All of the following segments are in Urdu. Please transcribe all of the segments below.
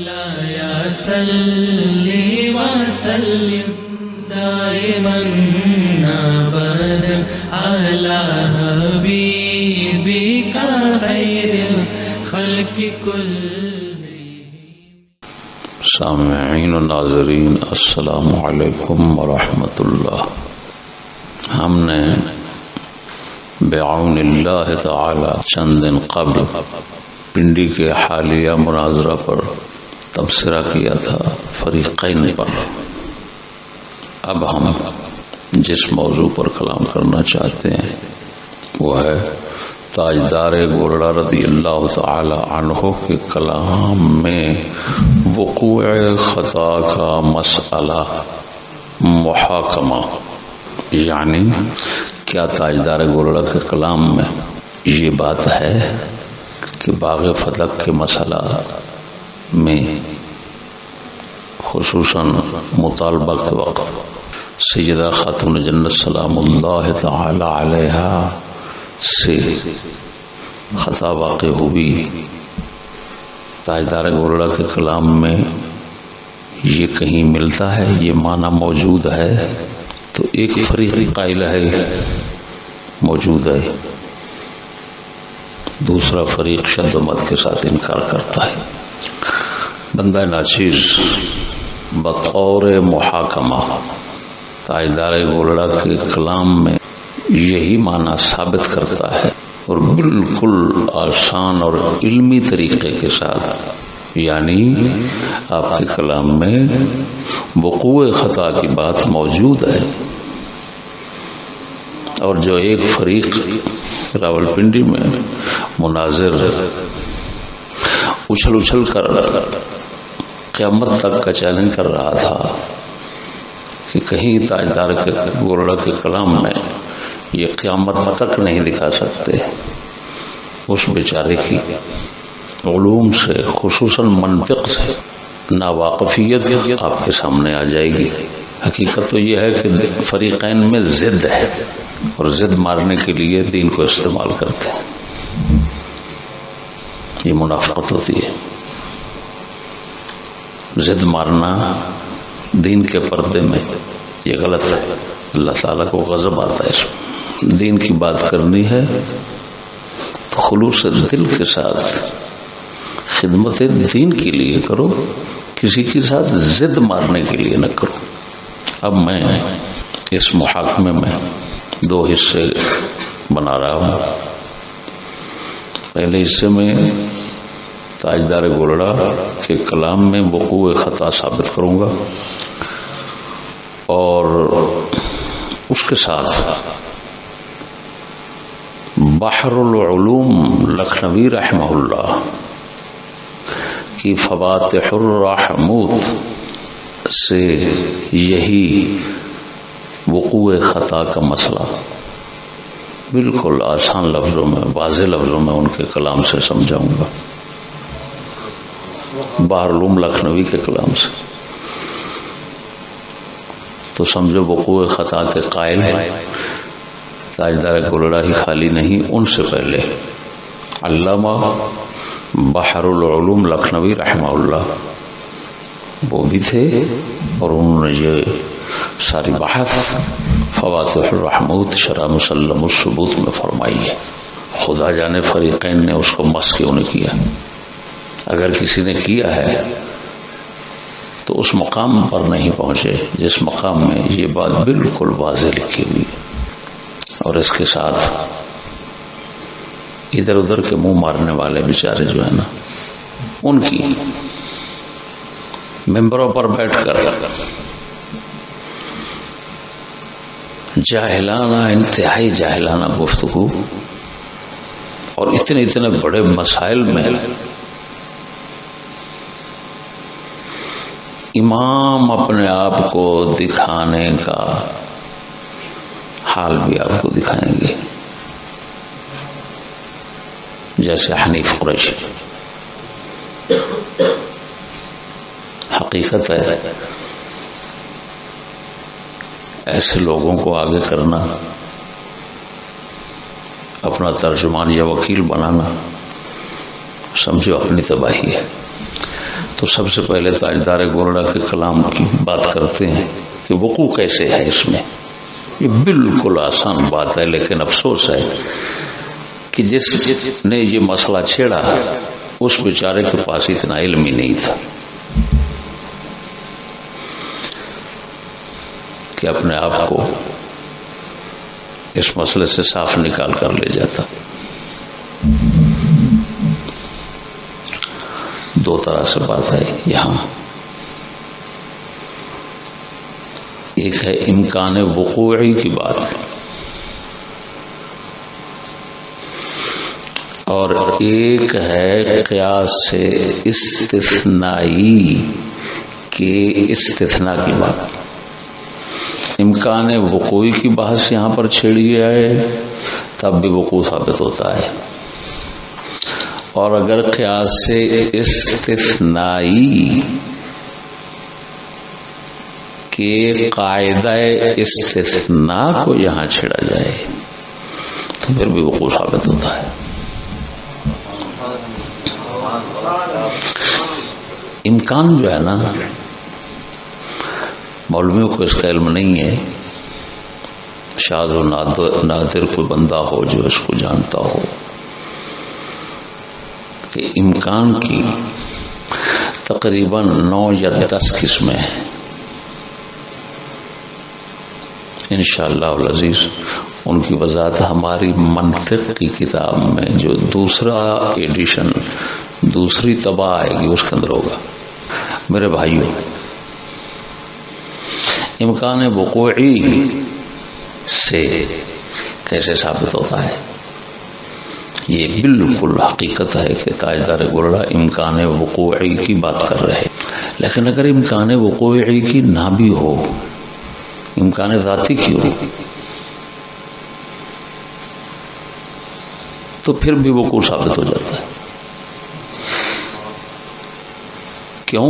مولاي صل وسلم دائما ابدا على حبيبك خير الخلق كلهم. سامعین و ناظرین السلام علیکم ورحمۃ اللہ. ہم نے بعون اللہ تعالی چند دن قبل پنڈی کے حالیہ مناظرہ پر تبصرہ کیا تھا فریقین پر. اب ہم جس موضوع پر کلام کرنا چاہتے ہیں وہ ہے تاجدار گولڑا رضی اللہ تعالی عنہ کے کلام میں وقوع خطا کا مسئلہ محاکمہ. یعنی کیا تاجدار گولڑا کے کلام میں یہ بات ہے کہ باغ فتح کے مسئلہ میں خصوصاً مطالبہ کے وقت سیدہ خاتون جنت سلام اللہ تعالی علیہا سے خطا واقع ہوئی. تاجدار گولڑا کے کلام میں یہ کہیں ملتا ہے، یہ معنی موجود ہے؟ تو ایک فریق قائل ہے موجود ہے، دوسرا فریق شد و مت کے ساتھ انکار کرتا ہے. بندہ ناچیز بطور محاکمہ تاجدار گولڑا کے کلام میں یہی معنی ثابت کرتا ہے اور بالکل آسان اور علمی طریقے کے ساتھ. یعنی آپ کے کلام میں وقوع خطا کی بات موجود ہے، اور جو ایک فریق راولپنڈی میں مناظر اچھل کر قیامت تک کا چیلنج کر رہا تھا کہ کہیں تاجدار کے گولڑا کے کلام میں یہ قیامت تک نہیں دکھا سکتے، اس بیچارے کی علوم سے خصوصاً منطق سے ناواقفیت آپ کے سامنے آ جائے گی. حقیقت تو یہ ہے کہ فریقین میں ضد ہے اور ضد مارنے کے لیے دین کو استعمال کرتے ہیں. یہ منافقت ہوتی ہے. ضد مارنا دین کے پردے میں یہ غلط ہے. اللہ تعالیٰ کو غضب آتا ہے. اس دین کی بات کرنی ہے تو خلوص دل کے ساتھ خدمت دین کے لیے کرو، کسی کے ساتھ ضد مارنے کے لیے نہ کرو. اب میں اس محاکمے میں دو حصے بنا رہا ہوں. پہلے حصے میں تاجدار گولڑا کے کلام میں وقوع خطا ثابت کروں گا، اور اس کے ساتھ بحر العلوم لکھنوی رحمہ اللہ کی فواتح الرحمود سے یہی وقوع خطا کا مسئلہ بالکل آسان لفظوں میں، واضح لفظوں میں ان کے کلام سے سمجھاؤں گا. بحر العلوم لکھنوی کے کلام سے تو سمجھو وقوع خطا کے قائل تاجدار گولڑا ہی خالی نہیں، ان سے پہلے علامہ بحر العلوم لکھنوی رحمہ اللہ وہ بھی تھے، اور انہوں نے یہ ساری بحث فواتح الرحمود شرح مسلم الثبوت میں فرمائی ہے. خدا جانے فریقین نے اس کو مس کیوں نہیں کیا. اگر کسی نے کیا ہے تو اس مقام پر نہیں پہنچے جس مقام میں یہ بات بالکل واضح لکھی ہوئی. اور اس کے ساتھ ادھر ادھر کے منہ مارنے والے بیچارے جو ہیں نا، ان کی ممبروں پر بیٹھ کر جاہلانہ، انتہائی جاہلانہ گفتگو اور اتنے بڑے مسائل میں امام اپنے آپ کو دکھانے کا حال بھی آپ کو دکھائیں گے، جیسے حنیف قریشی. حقیقت ہے ایسے لوگوں کو آگے کرنا، اپنا ترجمان یا وکیل بنانا، سمجھو اپنی تباہی ہے. تو سب سے پہلے تاجدار گولڑا کے کلام کی بات کرتے ہیں کہ وقوع کیسے ہے اس میں. یہ بالکل آسان بات ہے، لیکن افسوس ہے کہ جس نے یہ مسئلہ چھیڑا اس بیچارے کے پاس اتنا علم ہی نہیں تھا کہ اپنے آپ کو اس مسئلے سے صاف نکال کر لے جاتا. دو طرح سے بات ہے یہاں. ایک ہے امکان وقوعی کی بات، اور ایک ہے قیاس سے استثنائی کے استثناء کی بات. امکان وقوعی کی بحث یہاں پر چھیڑی جائے تب بھی وقوع ثابت ہوتا ہے، اور اگر قیاس سے استثنائی کے قاعدہ استثناء کو یہاں چھیڑا جائے تو پھر بھی وقوع ثابت ہوتا ہے. امکان جو ہے نا، مولویوں کو اس کا علم نہیں ہے. شاذ و نادر کوئی بندہ ہو جو اس کو جانتا ہو کہ امکان کی تقریباً 9 یا 10 قسمیں ہیں. انشاءاللہ العزیز ان کی وضاحت ہماری منطق کی کتاب میں جو دوسرا ایڈیشن، دوسری طبع آئے گی اس کے اندر ہوگا. میرے بھائیوں، امکان وقوعی سے کیسے ثابت ہوتا ہے؟ یہ بالکل حقیقت ہے کہ تاجدار گولڑا امکان وقوعی کی بات کر رہے، لیکن اگر امکان وقوعی کی نہ بھی ہو، امکان ذاتی کی ہو، تو پھر بھی وقوع ثابت ہو جاتا ہے. کیوں؟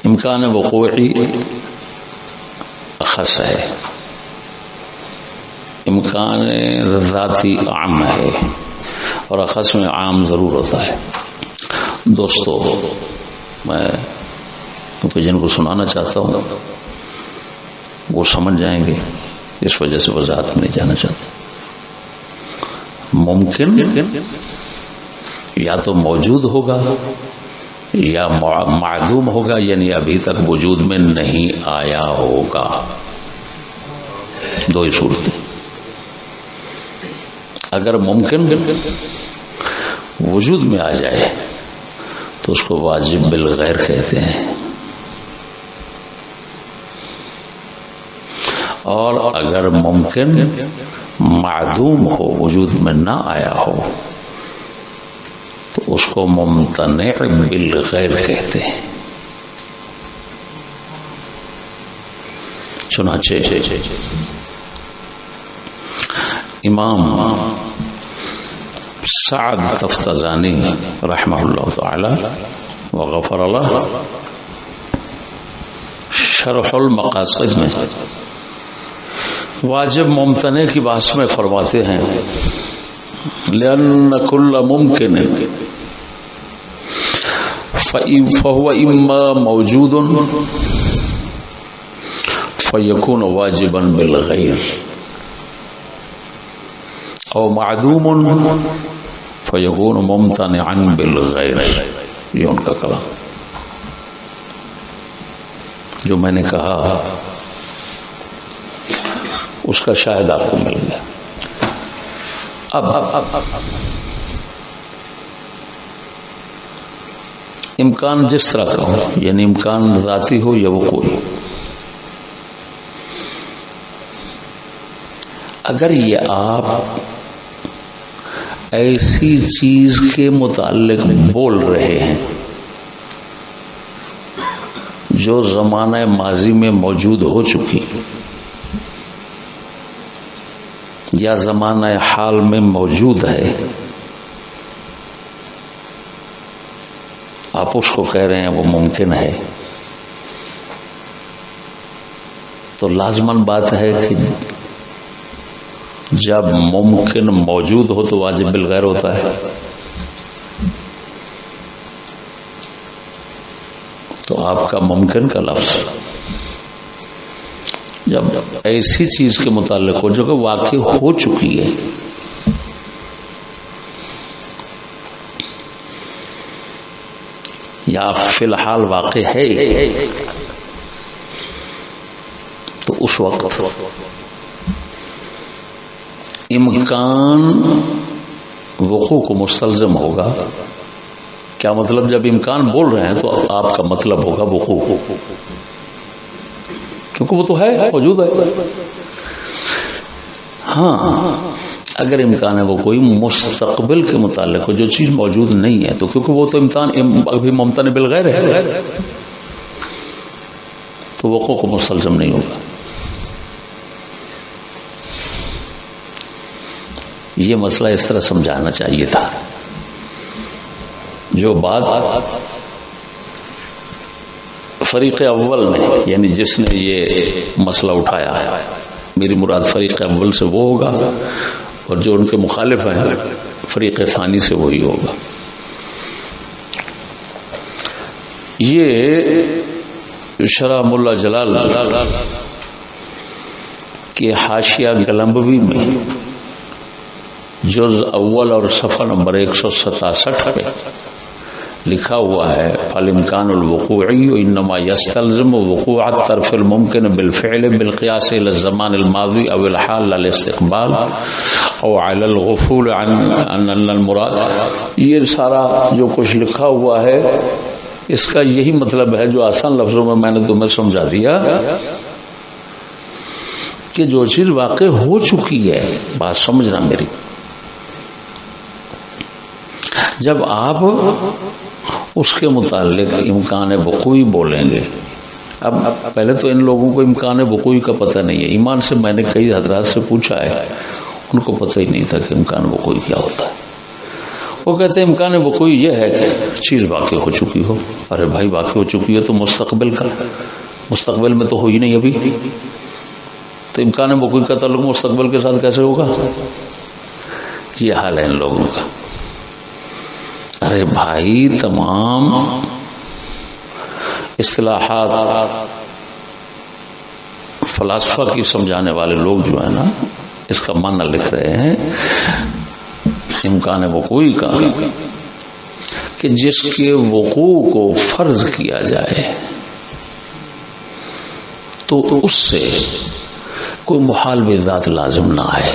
امکان وقوعی اخص ہے، امکان ذاتی عام ہے، اور اخص میں عام ضرور ہوتا ہے. دوستو، میں کیونکہ جن کو سنانا چاہتا ہوں وہ سمجھ جائیں گے، اس وجہ سے وضاحت میں نہیں جانا چاہتا. ممکن یا تو موجود ہوگا یا معدوم ہوگا، یعنی ابھی تک وجود میں نہیں آیا ہوگا. دو ہی صورتیں. اگر ممکن وجود میں آ جائے تو اس کو واجب بالغیر کہتے ہیں، اور اگر ممکن معدوم ہو، وجود میں نہ آیا ہو، تو اس کو ممتنع بالغیر کہتے ہیں. چنانچہ امام سعد تفتزانی رحمہ اللہ تعالی وغفر اللہ شرح المقاصد میں واجب ممتنع کی بحث میں فرماتے ہیں لأن كل ممکن فهو اما موجود فيكون واجبا بالغیر او معدوم فيكون ممتنعا بالغیر. یہ ان کا کلام جو میں نے کہا اس کا شاہد آپ کو مل گیا. اب امکان جس طرح کا ہو، یعنی امکان ذاتی ہو یا وقوعی ہو، اگر یہ آپ ایسی چیز کے متعلق بول رہے ہیں جو زمانہ ماضی میں موجود ہو چکی یا زمانہ حال میں موجود ہے، آپ اس کو کہہ رہے ہیں وہ ممکن ہے، تو لازماً بات ہے کہ جب ممکن موجود ہو تو واجب بالغیر ہوتا ہے. تو آپ کا ممکن کا لفظ جب ایسی چیز کے متعلق ہو جو کہ واقع ہو چکی ہے، یا فی الحال واقع ہے، تو اس وقت امکان وقوع کو مستلزم ہوگا. کیا مطلب؟ جب امکان بول رہے ہیں تو آپ کا مطلب ہوگا وقوع، کیونکہ وہ تو ہے، موجود ہے. ہاں اگر امکان ہے وہ کوئی مستقبل کے متعلق ہو جو چیز موجود نہیں ہے، تو کیونکہ وہ تو امکان ابھی ممتنع بالغیر ہے، تو وقوع کو مستلزم نہیں ہوگا. یہ مسئلہ اس طرح سمجھانا چاہیے تھا. جو بات فریق اول نے، یعنی جس نے یہ مسئلہ اٹھایا ہے، میری مراد فریق اول سے وہ ہوگا، اور جو ان کے مخالف ہیں فریق ثانی سے وہی ہوگا. یہ شرح ملا جلال کے حاشیہ گلمبوی میں جز اول اور صفحہ نمبر 167 پہ لکھا ہوا ہے، فالامکان الوقوعی انما يستلزم وقوع الطرف الممکن بالفعل بالقیاس الى الزمان الماضی او الحال للاستقبال او على الغفول عن ان المراد. یہ سارا جو کچھ لکھا ہوا ہے اس کا یہی مطلب ہے جو آسان لفظوں میں نے تمہیں سمجھا دیا، کہ جو چیز واقع ہو چکی ہے، بات سمجھنا میری، جب آپ اس کے متعلق امکان وقوعی بولیں گے. اب پہلے تو ان لوگوں کو امکان وقوعی کا پتہ نہیں ہے. ایمان سے میں نے کئی حضرات سے پوچھا ہے، ان کو پتہ ہی نہیں تھا کہ امکان وقوعی کیا ہوتا ہے. وہ کہتے ہیں امکان وقوعی یہ ہے کہ چیز واقع ہو چکی ہو. ارے بھائی واقع ہو چکی ہے تو مستقبل میں تو ہو ہی نہیں ابھی، تو امکان وقوعی کا تعلق مستقبل کے ساتھ کیسے ہوگا؟ یہ حال ہے ان لوگوں کا. ارے بھائی تمام اصطلاحات فلاسفہ کی سمجھانے والے لوگ جو ہیں نا، اس کا معنی لکھ رہے ہیں امکان وقوعی کا، کہ جس کے وقوع کو فرض کیا جائے تو اس سے کوئی محال بذات لازم نہ آئے.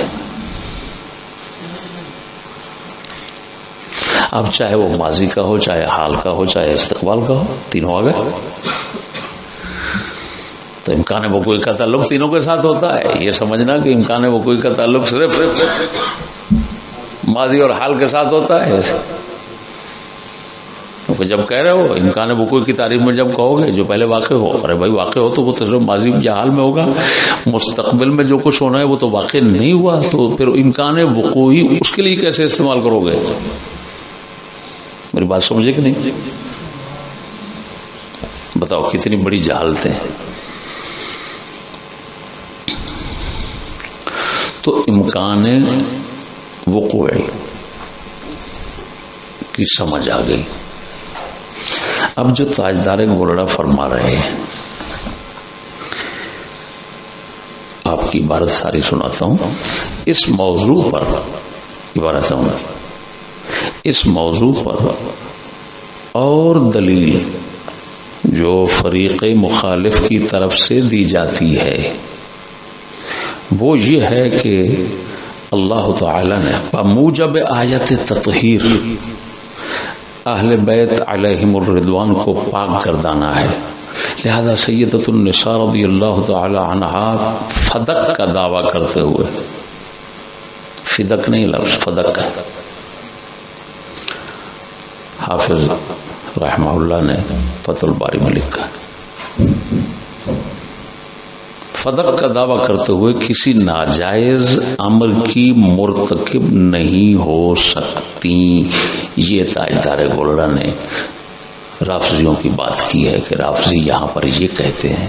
اب چاہے وہ ماضی کا ہو، چاہے حال کا ہو، چاہے استقبال کا ہو، تینوں آ گئے. تو امکان وقوع کا تعلق تینوں کے ساتھ ہوتا ہے. یہ سمجھنا کہ امکان وقوع کا تعلق صرف ماضی اور حال کے ساتھ ہوتا ہے، کیونکہ جب کہہ رہے ہو امکان وقوع کی تعریف میں جب کہو گے جو پہلے واقع ہو، ارے بھائی واقع ہو تو وہ تو صرف ماضی یا حال میں ہوگا، مستقبل میں جو کچھ ہونا ہے وہ تو واقع نہیں ہوا، تو پھر امکان وقوعی اس کے لیے کیسے استعمال کرو گے؟ میری بات سمجھے کہ نہیں؟ بتاؤ کتنی بڑی جہالتیں. تو امکان وقوع کی سمجھ آ گئی. اب جو تاجدار گولڑا فرما رہے ہیں، آپ کی عبارت ساری سناتا ہوں. اس موضوع پر عبارت ہوں، اس موضوع پر اور دلیل جو فریق مخالف کی طرف سے دی جاتی ہے وہ یہ ہے کہ اللہ تعالی نے بموجب آیت تطہیر اہل بیت علیہم الرضوان کو پاک گردانا ہے، لہذا سیدۃ النساء رضی اللہ تعالی عنہا فدق کا دعویٰ کرتے ہوئے، فدق نہیں لفظ فدق ہے، حافظ رحمہ اللہ نے فتح الباری میں لکھا، فدق کا دعویٰ کرتے ہوئے کسی ناجائز امر کی مرتکب نہیں ہو سکتی. یہ تاجدار گولڑا نے رافضیوں کی بات کی ہے کہ رافضی یہاں پر یہ کہتے ہیں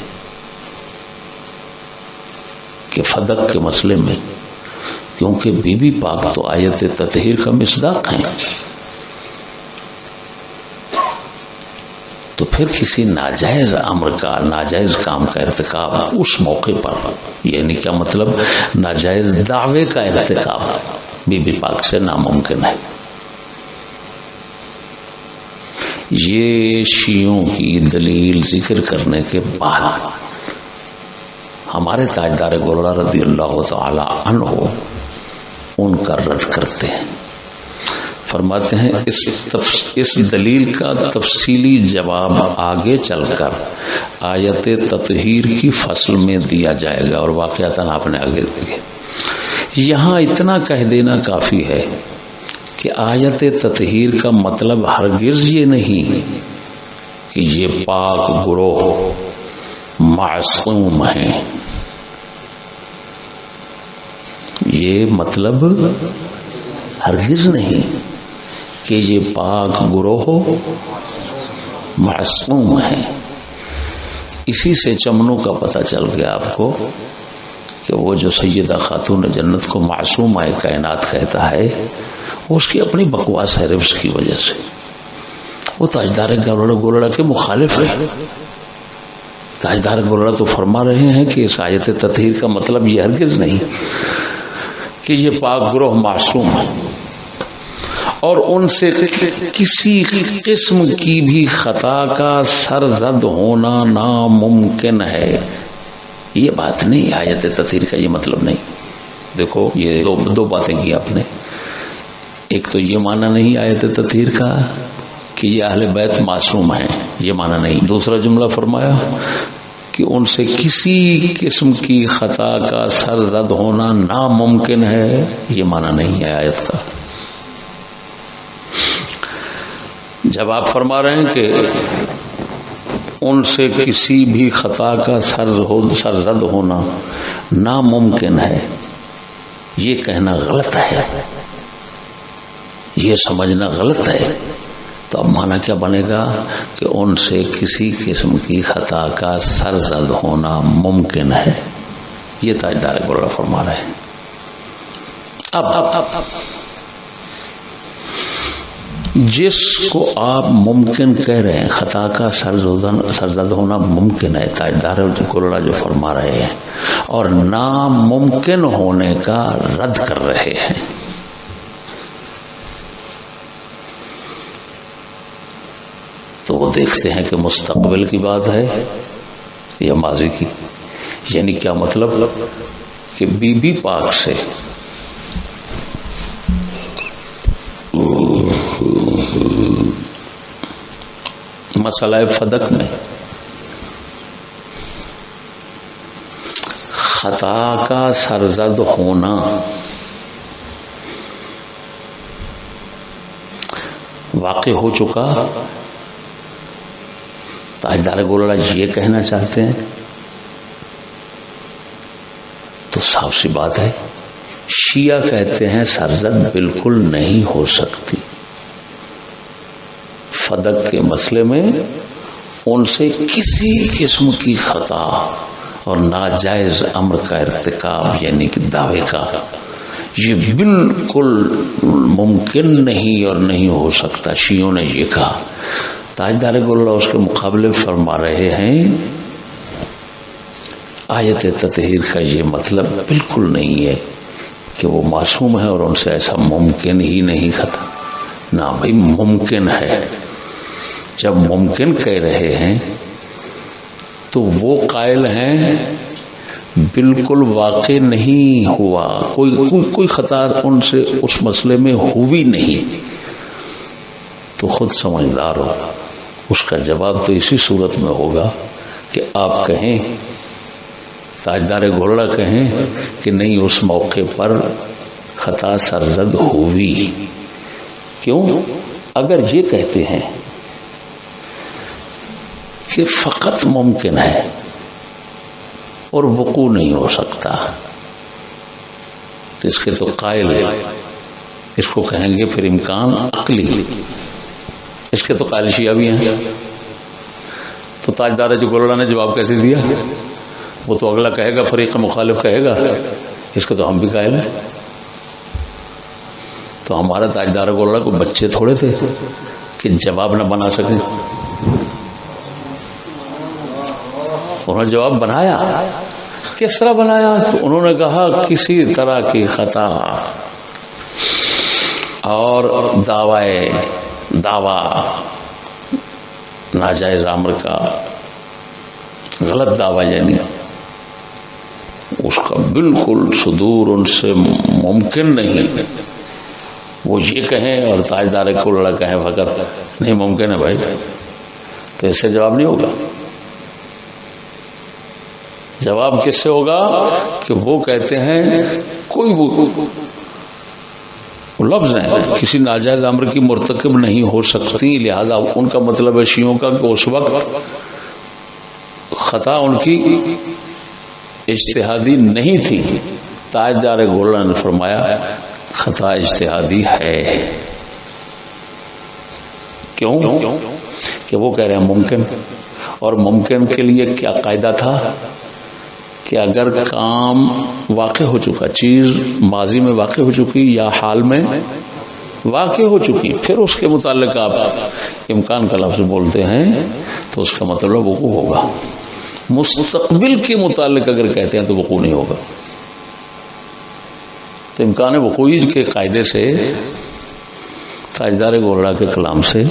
کہ فدق کے مسئلے میں کیونکہ بی بی پاک تو آیت تطہیر کا مصداق ہیں، تو پھر کسی ناجائز امر کا، ناجائز کام کا ارتکاب اس موقع پر، یعنی کیا مطلب، ناجائز دعوے کا ارتکاب بی بی پاک سے ناممکن ہے۔ یہ شیعوں کی دلیل ذکر کرنے کے بعد ہمارے تاجدار گولڑا رضی اللہ تعالی عنہ ان کا رد کرتے ہیں، فرماتے ہیں اس دلیل کا تفصیلی جواب آگے چل کر آیت تطہیر کی فصل میں دیا جائے گا، اور واقعتاً آپ نے آگے دیے۔ یہاں اتنا کہہ دینا کافی ہے کہ آیت تطہیر کا مطلب ہرگز یہ نہیں کہ یہ پاک گروہ معصوم ہیں، یہ مطلب ہرگز نہیں کہ یہ پاک گروہ معصوم ہیں۔ اسی سے چمنوں کا پتہ چل گیا آپ کو کہ وہ جو سیدہ خاتون جنت کو معصومہ کائنات کہتا ہے وہ اس کی اپنی بکواس ہے، رفظ کی وجہ سے۔ وہ تاجدار گولڑا کے مخالف ہے۔ تاجدار گولڑا تو فرما رہے ہیں کہ اس آیت تطہیر کا مطلب یہ ہرگز نہیں کہ یہ پاک گروہ معصوم ہے اور ان سے کسی قسم کی بھی خطا کا سرزد ہونا ناممکن ہے۔ یہ بات نہیں، آیت تطہیر کا یہ مطلب نہیں۔ دیکھو یہ دو باتیں کی آپ نے، ایک تو یہ معنی نہیں آیت تطہیر کا کہ یہ اہل بیت معصوم ہیں، یہ معنی نہیں۔ دوسرا جملہ فرمایا کہ ان سے کسی قسم کی خطا کا سرزد ہونا ناممکن ہے، یہ معنی نہیں ہے آیت کا۔ جب آپ فرما رہے ہیں کہ ان سے کسی بھی خطا کا سرزد ہونا ناممکن ہے، یہ کہنا غلط ہے، یہ سمجھنا غلط ہے، تو اب معنی کیا بنے گا کہ ان سے کسی قسم کی خطا کا سرزد ہونا ممکن ہے۔ یہ تاجدار گولڑا فرما رہے ہیں۔ اب جس کو آپ ممکن کہہ رہے ہیں، خطا کا سرزد ہونا ممکن ہے، تاجدار گولڑا جو فرما رہے ہیں، اور ناممکن ہونے کا رد کر رہے ہیں، تو وہ دیکھتے ہیں کہ مستقبل کی بات ہے یا ماضی کی۔ یعنی کیا مطلب کہ بی بی پاک سے مسئلہ فدق میں خطا کا سرزد ہونا واقع ہو چکا، تاجدار گولڑا یہ کہنا چاہتے ہیں، تو صاف سی بات ہے شیعہ کہتے ہیں سرزد بالکل نہیں ہو سکتی۔ فدق کے مسئلے میں ان سے کسی قسم کی خطا اور ناجائز امر کا ارتکاب یعنی کہ دعوے کا، یہ بالکل ممکن نہیں اور نہیں ہو سکتا۔ شیعوں نے یہ کہا، تاجدار گولڑا اس کے مقابلے فرما رہے ہیں آیت تطہیر کا یہ مطلب بالکل نہیں ہے کہ وہ معصوم ہے اور ان سے ایسا ممکن ہی نہیں خطا۔ نہ بھائی، ممکن ہے۔ جب ممکن کہہ رہے ہیں تو وہ قائل ہیں بالکل واقع نہیں ہوا، کوئی خطا ان سے اس مسئلے میں ہوئی نہیں، تو خود سمجھدار ہو۔ اس کا جواب تو اسی صورت میں ہوگا کہ آپ کہیں، تاجدار گولڑا کہیں کہ نہیں، اس موقع پر خطا سرزد ہوئی۔ کیوں؟ اگر یہ کہتے ہیں کہ فقط ممکن ہے اور وقوع نہیں ہو سکتا، تو اس کے تو قائل ہے، اس کو کہیں گے پھر امکان عقلی، اس کے تو قائل شیعہ بھی ہیں۔ تو تاجدار گولڑا نے جواب کیسے دیا؟ وہ تو اگلا کہے گا، فریق مخالف کہے گا، اس کے تو ہم بھی قائل ہیں۔ تو ہمارا تاجدار گولڑا کو بچے تھوڑے تھے کہ جواب نہ بنا سکیں۔ انہوں نے جواب بنایا. کس طرح بنایا؟ تو انہوں نے کہا کسی طرح کی خطا اور دعوی ناجائز امر کا غلط دعوی، یعنی اس کا بالکل صدور ان سے ممکن نہیں. وہ یہ کہیں اور تاجدار کلڑا کہیں فقط نہیں ممکن ہے بھائی، تو اس سے جواب نہیں ہوگا. جواب کس سے ہوگا کہ وہ کہتے ہیں کوئی وہ لفظ ہیں کسی ناجائز امر کی مرتکب نہیں ہو سکتی، لہذا ان کا مطلب ہے شیعوں کا کہ اس وقت خطا ان کی اجتہادی نہیں تھی. تاجدار گولڑا نے فرمایا خطا اجتہادی ہے. کیوں؟ کہ وہ کہہ رہے ہیں ممکن، اور ممکن کے لیے کیا قاعدہ تھا کہ اگر کام واقع ہو چکا، چیز ماضی میں واقع ہو چکی یا حال میں واقع ہو چکی، پھر اس کے متعلق آپ امکان کا لفظ بولتے ہیں تو اس کا مطلب وقوع ہوگا. مستقبل کے متعلق اگر کہتے ہیں تو وقوع نہیں ہوگا. تو امکان وقوعی کے قاعدے سے تاجدار گولڑا کے کلام سے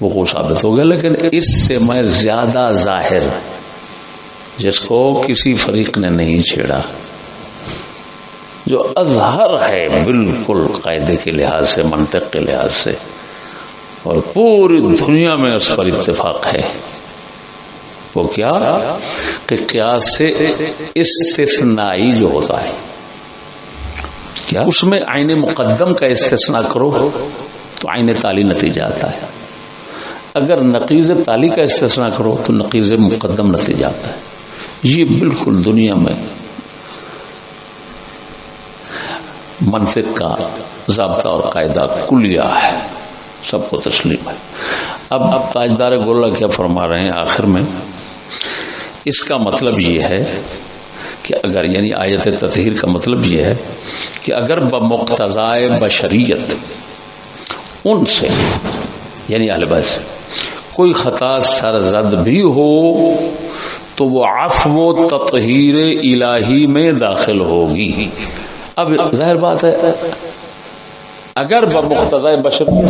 وقوع ثابت ہو گیا. لیکن اس سے میں زیادہ ظاہر، جس کو کسی فریق نے نہیں چھیڑا، جو اظہر ہے بالکل قاعدے کے لحاظ سے، منطق کے لحاظ سے، اور پوری دنیا میں اس پر اتفاق ہے، وہ کیا کہ قیاس سے استثنائی جو ہوتا ہے، کیا اس میں عین مقدم کا استثناء کرو تو عین تالی نتیجہ آتا ہے. اگر نقیض تالی کا استثناء کرو تو نقیض مقدم نتیجہ آتا ہے. یہ بالکل دنیا میں منطق کا ضابطہ اور قاعدہ کلیہ ہے، سب کو تسلیم ہے. اب تاجدار گولڑا کیا فرما رہے ہیں آخر میں؟ اس کا مطلب یہ ہے کہ اگر، یعنی آیت تطہیر کا مطلب یہ ہے کہ اگر بمقتضائے بشریت ان سے، یعنی اہل بیت سے کوئی خطا سرزد بھی ہو تو وہ عفو و تطہیر الہی میں داخل ہوگی. اب ظاہر بات ہے اگر بمقتضائے بشریت،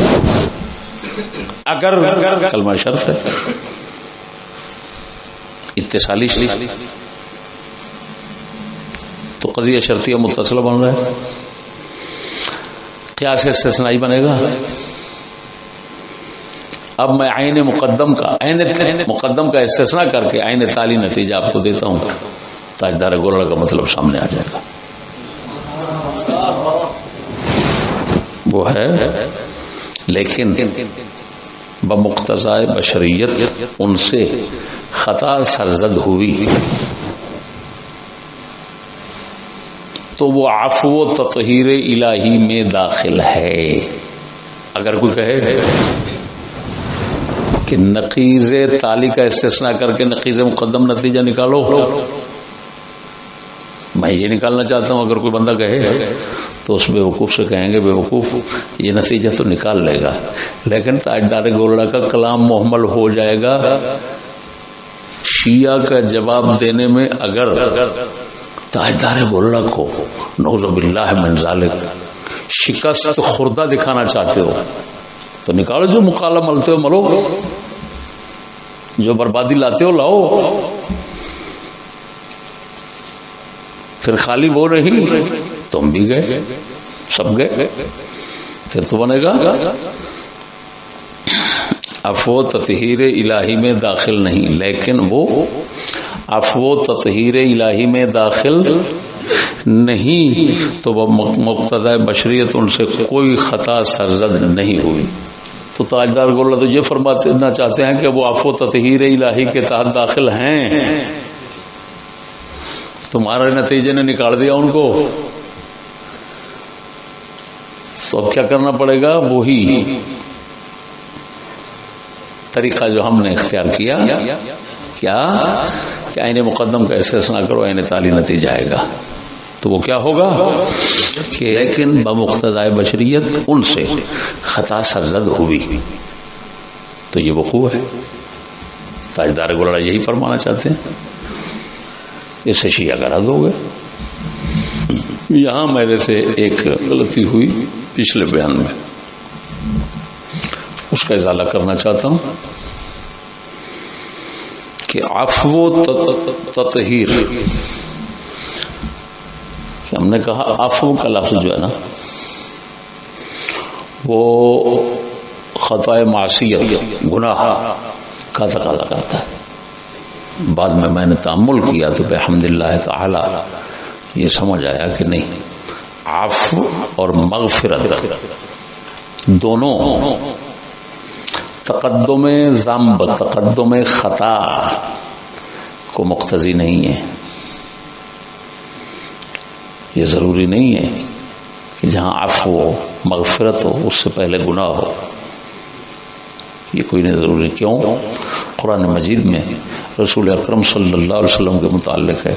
اگر کلمہ شرط ہے اتصالی تو قضیہ شرطیہ متصلہ بن رہا ہے، قیاس استثنائی بنے گا. اب میں عین مقدم کا استثناء کر کے عین تالی نتیجہ آپ کو دیتا ہوں، تاجدار گولڑا کا مطلب سامنے آ جائے گا. وہ ہے لیکن بمقتضائے بشریت ان سے خطا سرزد ہوئی تو وہ عفو و تطہیر الہی میں داخل ہے. اگر کوئی کہے کہ نقیض تالی کا استثناء کر کے نقیض مقدم نتیجہ نکالو، میں یہ نکالنا چاہتا ہوں، اگر کوئی بندہ کہے تو اس بے وقوف سے کہیں گے بے وقوف یہ نتیجہ تو نکال لے گا، لیکن تاجدار گولڑا کا کلام محمل ہو جائے گا شیعہ کا جواب دینے میں. اگر تاجدار گولڑا کو نعوذ باللہ من ذالک شکست خوردہ دکھانا چاہتے ہو تو نکالو، جو مقالہ ملتے ہو ملو، جو بربادی لاتے ہو لاؤ. پھر خالی وہ نہیں، تم بھی گئے، سب گئے، پھر تو بنے گا عفو تطہیر الہی میں داخل نہیں. لیکن وہ عفو تطہیر الہی میں داخل نہیں تو وہ مقتضائے بشریت ان سے کوئی خطا سرزد نہیں ہوئی. تو تاجدار گولڑا تو یہ فرمانا چاہتے ہیں کہ وہ عفو تطہیر الہی کے تحت داخل ہیں، تمہارے نتیجے نے نکال دیا ان کو، تو اب کیا کرنا پڑے گا؟ وہی طریقہ جو ہم نے اختیار کیا، کیا کہ عین مقدم کا استثناء کرو، عین تالی نتیجہ آئے گا. تو وہ کیا ہوگا کہ لیکن بمقتضائے بشریت ان سے خطا سرزد ہوئی تو یہ وقوع ہے. تاجدار گولڑا یہی فرمانا چاہتے ہیں، اس سے شیعہ کا رد ہو گیا۔ یہاں میرے سے ایک غلطی ہوئی پچھلے بیان میں، اس کا ازالہ کرنا چاہتا ہوں کہ عفو و تطہیر، ہم نے کہا عفو کا لفظ جو ہے نا وہ خطائے معصیت، گناہ کا تقاضا کرتا ہے۔ بعد میں نے تأمل کیا تو بحمداللہ تعالی یہ سمجھ آیا کہ نہیں، عفو اور مغفرت دونوں تقدم ذنب، تقدم خطا کو مقتضی نہیں ہے۔ یہ ضروری نہیں ہے کہ جہاں عفو ہو، مغفرت ہو، اس سے پہلے گناہ ہو، یہ کوئی نہیں ضروری۔ کیوں؟ قرآن مجید میں رسول اکرم صلی اللہ علیہ وسلم کے متعلق ہے،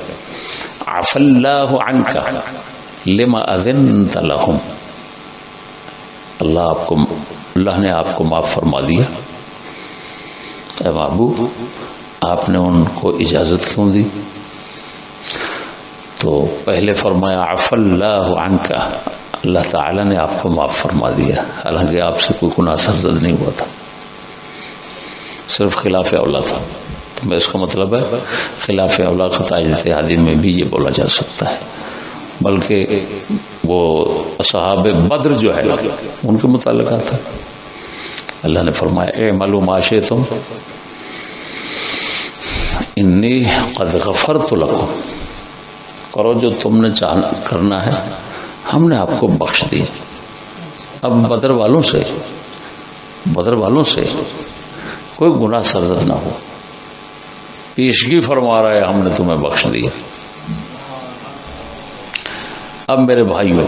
عفا اللہ عنک لما اذنت لہم، اللہ نے آپ کو معاف فرما دیا، اے محبوب آپ نے ان کو اجازت کیوں دی؟ تو پہلے فرمایا عفا اللہ عنک، اللہ تعالی نے آپ کو معاف فرما دیا، حالانکہ آپ سے کوئی گناہ سرزد نہیں ہوا تھا، صرف خلاف اولا تھا۔ تو اس کا مطلب ہے خلاف اولا خطائے اجتہادی میں بھی یہ بولا جا سکتا ہے، بلکہ وہ اصحاب بدر جو ہے ان کے متعلق آتا ہے۔ اللہ نے فرمایا اعملوا ما شئتم انی قد غفرت لکم، کرو جو تم نے کرنا ہے، ہم نے آپ کو بخش دیا۔ اب بدر والوں سے کوئی گناہ سرزد نہ ہو، پیشگی فرما رہا ہے ہم نے تمہیں بخش دیا۔ اب میرے بھائیوں،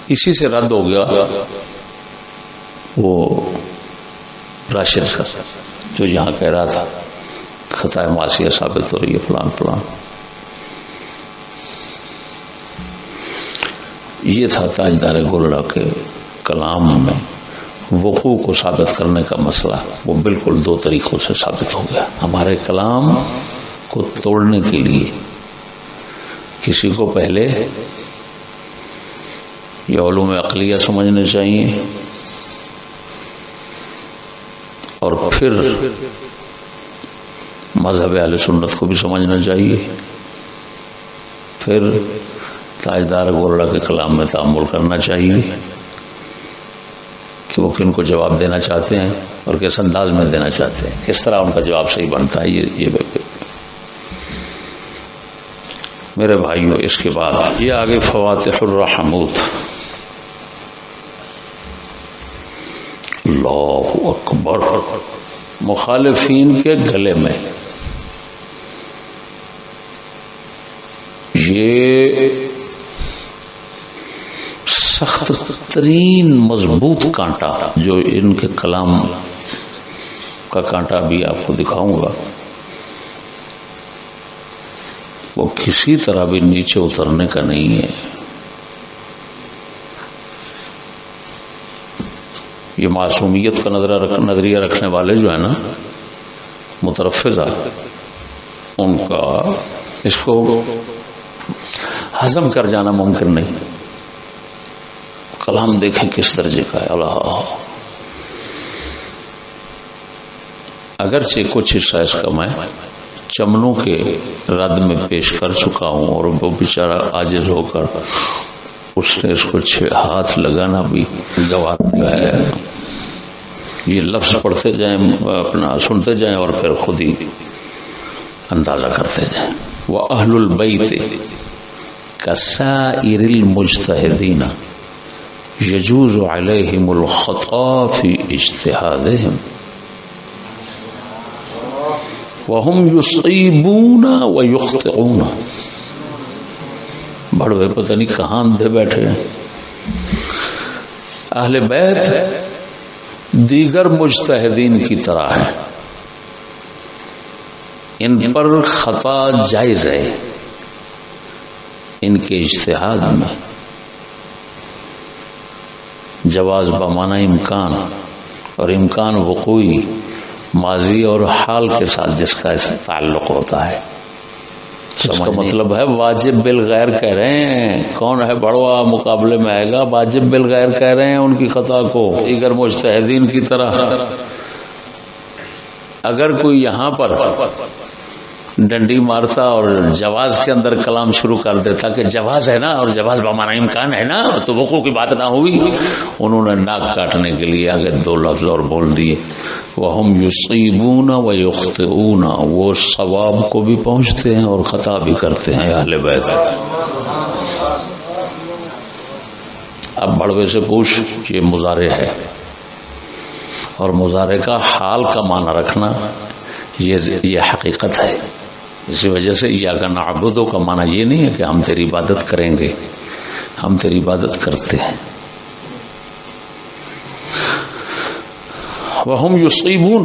اسی سے رد ہو گیا وہ راشد کا جو یہاں کہہ رہا تھا خطائے معصیہ ثابت ہو رہی ہے فلان فلان۔ یہ تھا تاجدار گولڑا کے کلام میں وقوع کو ثابت کرنے کا مسئلہ، وہ بالکل دو طریقوں سے ثابت ہو گیا۔ ہمارے کلام کو توڑنے کے لیے کسی کو پہلے یہ علوم عقلیہ سمجھنے چاہیے، اور پھر مذہب اہل سنت کو بھی سمجھنا چاہیے، پھر تاجدار گولڑا کے کلام میں تأمل کرنا چاہیے کہ وہ کن کو جواب دینا چاہتے ہیں اور کس انداز میں دینا چاہتے ہیں، کس طرح ان کا جواب صحیح بنتا ہے۔ یہ میرے بھائیوں، اس کے بعد یہ آگے فواتح الرحمود، اللہ اکبر، مخالفین کے گلے میں یہ سخت ترین مضبوط کانٹا، جو ان کے کلام کا کانٹا بھی آپ کو دکھاؤں گا، وہ کسی طرح بھی نیچے اترنے کا نہیں ہے۔ یہ معصومیت کا نظریہ رکھنے والے جو ہے نا مترفضہ، ان کا اس کو ہضم کر جانا ممکن نہیں۔ کلام دیکھیں کس درجے کا ہے، اللہ، اگرچہ کچھ حصہ اس کا میں چمنوں کے رد میں پیش کر چکا ہوں، اور وہ بیچارہ عاجز ہو کر اس نے اس کو ہاتھ لگانا بھی گوارا ہے۔ یہ لفظ پڑھتے جائیں، اپنا سنتے جائیں اور پھر خود ہی اندازہ کرتے جائیں۔ وَأَهْلُ الْبَيْتِ كَسَائِرِ الْمُجْتَهِدِينَ يَجُوزُ عَلَيْهِمُ الْخَطَأُ فِي اجْتِهَادِهِمْ وَهُمْ يُصِيبُونَ وَيُخْطِئُونَ۔ بڑے پتہ نہیں کہاں اندھے بیٹھے ہیں۔ اہل بیت دیگر مجتہدین کی طرح ہے، ان پر خطا جائز ہے ان کے اجتہاد میں، جواز بمعنی امکان، اور امکان وقوعی ماضی اور حال کے ساتھ جس کا اس تعلق ہوتا ہے. اس کا مطلب ہے واجب بالغیر کہہ رہے ہیں. کون ہے بڑوا مقابلے میں آئے گا؟ واجب بالغیر کہہ رہے ہیں ان کی خطا کو. دیگر مجتہدین کی طرح اگر کوئی یہاں پر ڈنڈی مارتا اور جواز کے اندر کلام شروع کر دیتا کہ جواز ہے نا اور جواز بمانا امکان ہے نا تو وقوع کی بات نہ ہوئی. انہوں نے ناک کاٹنے کے لیے آگے دو لفظ اور بول دیے وَهُمْ يُصِيبُونَ وَيُخْطِئُونَ. وہ ثواب کو بھی پہنچتے ہیں اور خطا بھی کرتے ہیں اہل بیت. اب بڑوے سے پوچھ یہ مضارع ہے اور مضارع کا حال کا معنی رکھنا یہ حقیقت ہے. اسی وجہ سے اِیَّاکَ نَعْبُدُ کا معنی یہ نہیں ہے کہ ہم تیری عبادت کریں گے، ہم تیری عبادت کرتے ہیں. وَهُمْ يُصِيبُونَ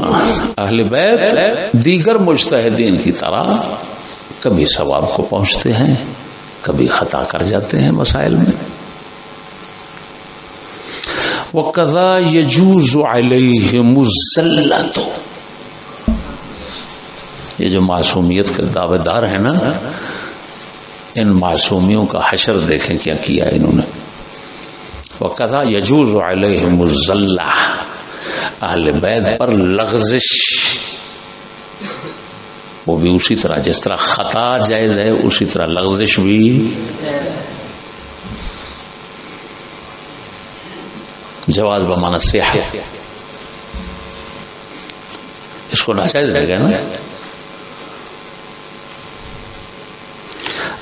اہل بیت دیگر مجتہدین کی طرح کبھی ثواب کو پہنچتے ہیں کبھی خطا کر جاتے ہیں مسائل میں. وَكَذَا يَجُوزُ عَلَيْهِمُ الزَّلَّةُ. یہ جو معصومیت کے دعوے دار ہیں نا، ان معصومیوں کا حشر دیکھیں کیا کیا انہوں نے. وَكَذَا يَجُوزُ عَلَيْهِمُ الزَّلَّةُ اہل بیت پر لغزش، وہ بھی اسی طرح جس طرح خطا جائز ہے اسی طرح لغزش بھی. جواز بمانا صحت، اس کو ناجائز رہ گیا نا.